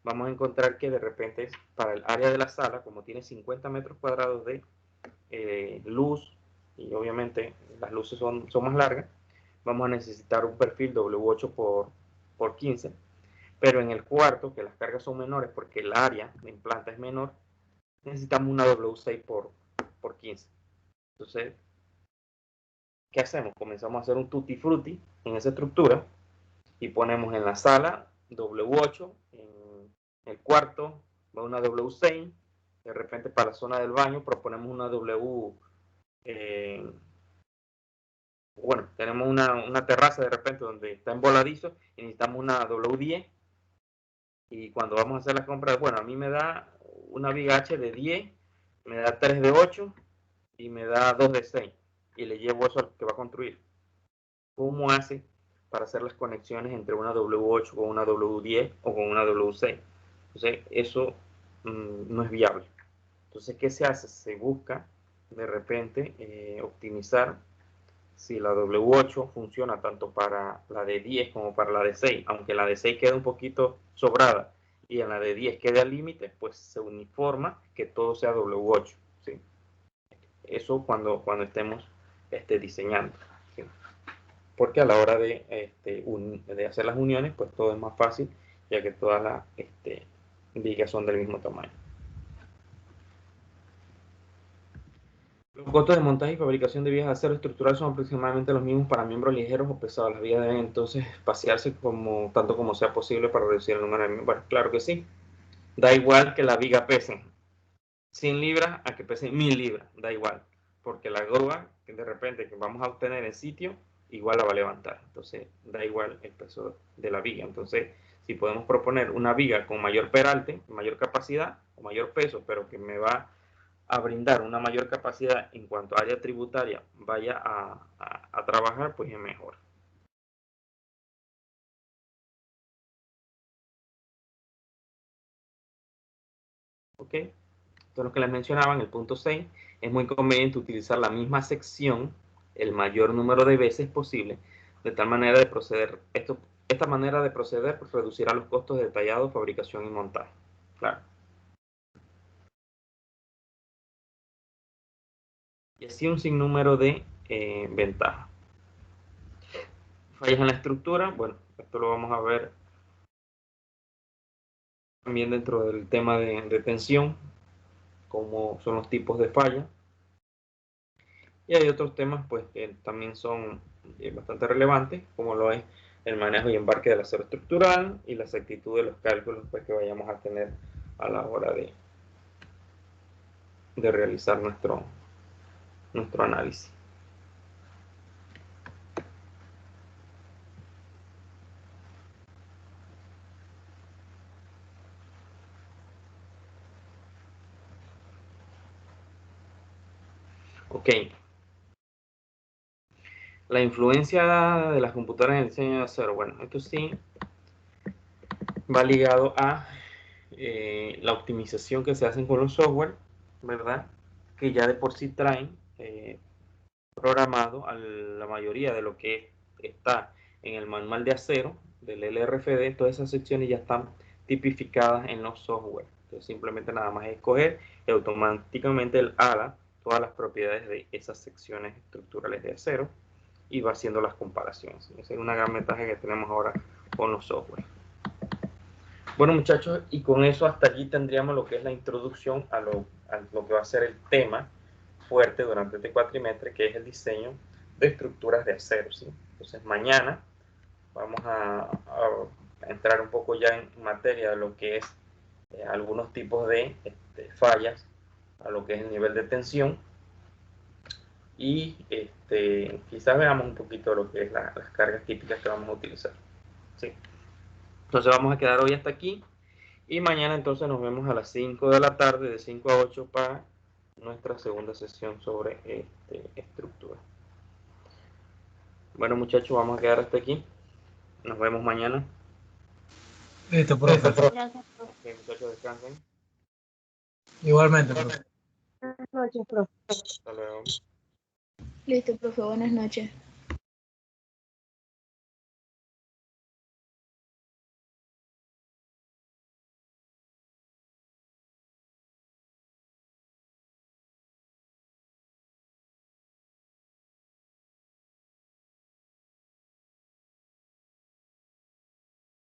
vamos a encontrar que de repente para el área de la sala, como tiene 50 metros cuadrados de luz, y obviamente las luces son más largas, vamos a necesitar un perfil W8 por 15, pero en el cuarto, que las cargas son menores porque el área en planta es menor, necesitamos una W6 por 15. Entonces, ¿qué hacemos? Comenzamos a hacer un tutti frutti en esa estructura y ponemos en la sala W8, en el cuarto va una W6, de repente para la zona del baño proponemos una W, bueno, tenemos una terraza de repente donde está en voladizo y necesitamos una W10, y cuando vamos a hacer las compras, bueno, a mí me da una viga H de 10, me da 3 de 8 y me da 2 de 6, y le llevo eso al que va a construir. ¿Cómo hace para hacer las conexiones entre una W8 con una W10 o con una W6? Entonces, eso no es viable. Entonces, ¿qué se hace? Se busca de repente optimizar si la W8 funciona tanto para la de 10 como para la de 6, aunque la de 6 queda un poquito sobrada y en la de 10 quede al límite, pues se uniforma que todo sea W8, ¿sí? Eso cuando estemos diseñando, ¿sí? Porque a la hora de hacer las uniones, pues todo es más fácil, ya que todas las vigas son del mismo tamaño. Los costos de montaje y fabricación de vigas de acero estructural son aproximadamente los mismos para miembros ligeros o pesados. Las vigas deben entonces espaciarse tanto como sea posible para reducir el número de miembros. Bueno, claro que sí. Da igual que la viga pese 100 libras a que pese 1000 libras. Da igual. Porque la grúa que de repente que vamos a obtener en sitio, igual la va a levantar. Entonces, da igual el peso de la viga. Entonces, si podemos proponer una viga con mayor peralte, mayor capacidad o mayor peso, pero que me va a brindar una mayor capacidad en cuanto a área tributaria vaya a trabajar, pues es mejor. ¿Ok? Entonces, lo que les mencionaba en el punto 6, es muy conveniente utilizar la misma sección el mayor número de veces posible, de tal manera de proceder. Esta manera de proceder pues, reducirá los costos de detallado, fabricación y montaje. Claro. Y así un sinnúmero de ventajas. Fallas en la estructura, bueno, esto lo vamos a ver también dentro del tema de tensión, como son los tipos de falla. Y hay otros temas pues que también son bastante relevantes, como lo es el manejo y embarque del acero estructural y la exactitud de los cálculos pues, que vayamos a tener a la hora de realizar nuestro análisis. Ok. La influencia de las computadoras en el diseño de acero. Bueno, esto sí va ligado a la optimización que se hacen con los software, ¿verdad? Que ya de por sí traen programado a la mayoría de lo que está en el manual de acero del LRFD. Todas esas secciones ya están tipificadas en los software. Entonces simplemente nada más escoger y automáticamente el ALA todas las propiedades de esas secciones estructurales de acero y va haciendo las comparaciones. Esa es una gran ventaja que tenemos ahora con los software. Bueno, muchachos, y con eso hasta allí tendríamos lo que es la introducción a lo que va a ser el tema fuerte durante este cuatrimestre, que es el diseño de estructuras de acero, ¿sí? Entonces mañana vamos a entrar un poco ya en materia de lo que es algunos tipos de fallas a lo que es el nivel de tensión y quizás veamos un poquito de lo que es las cargas típicas que vamos a utilizar, ¿sí? Entonces vamos a quedar hoy hasta aquí y mañana entonces nos vemos a las 5 de la tarde, de 5 a 8 para nuestra segunda sesión sobre estructura. Bueno, muchachos, vamos a quedar hasta aquí. Nos vemos mañana. Listo, profe. Gracias, profe. Ok, muchachos, descansen. Igualmente, profe. Buenas noches, profe. Hasta luego. Listo, profe, buenas noches.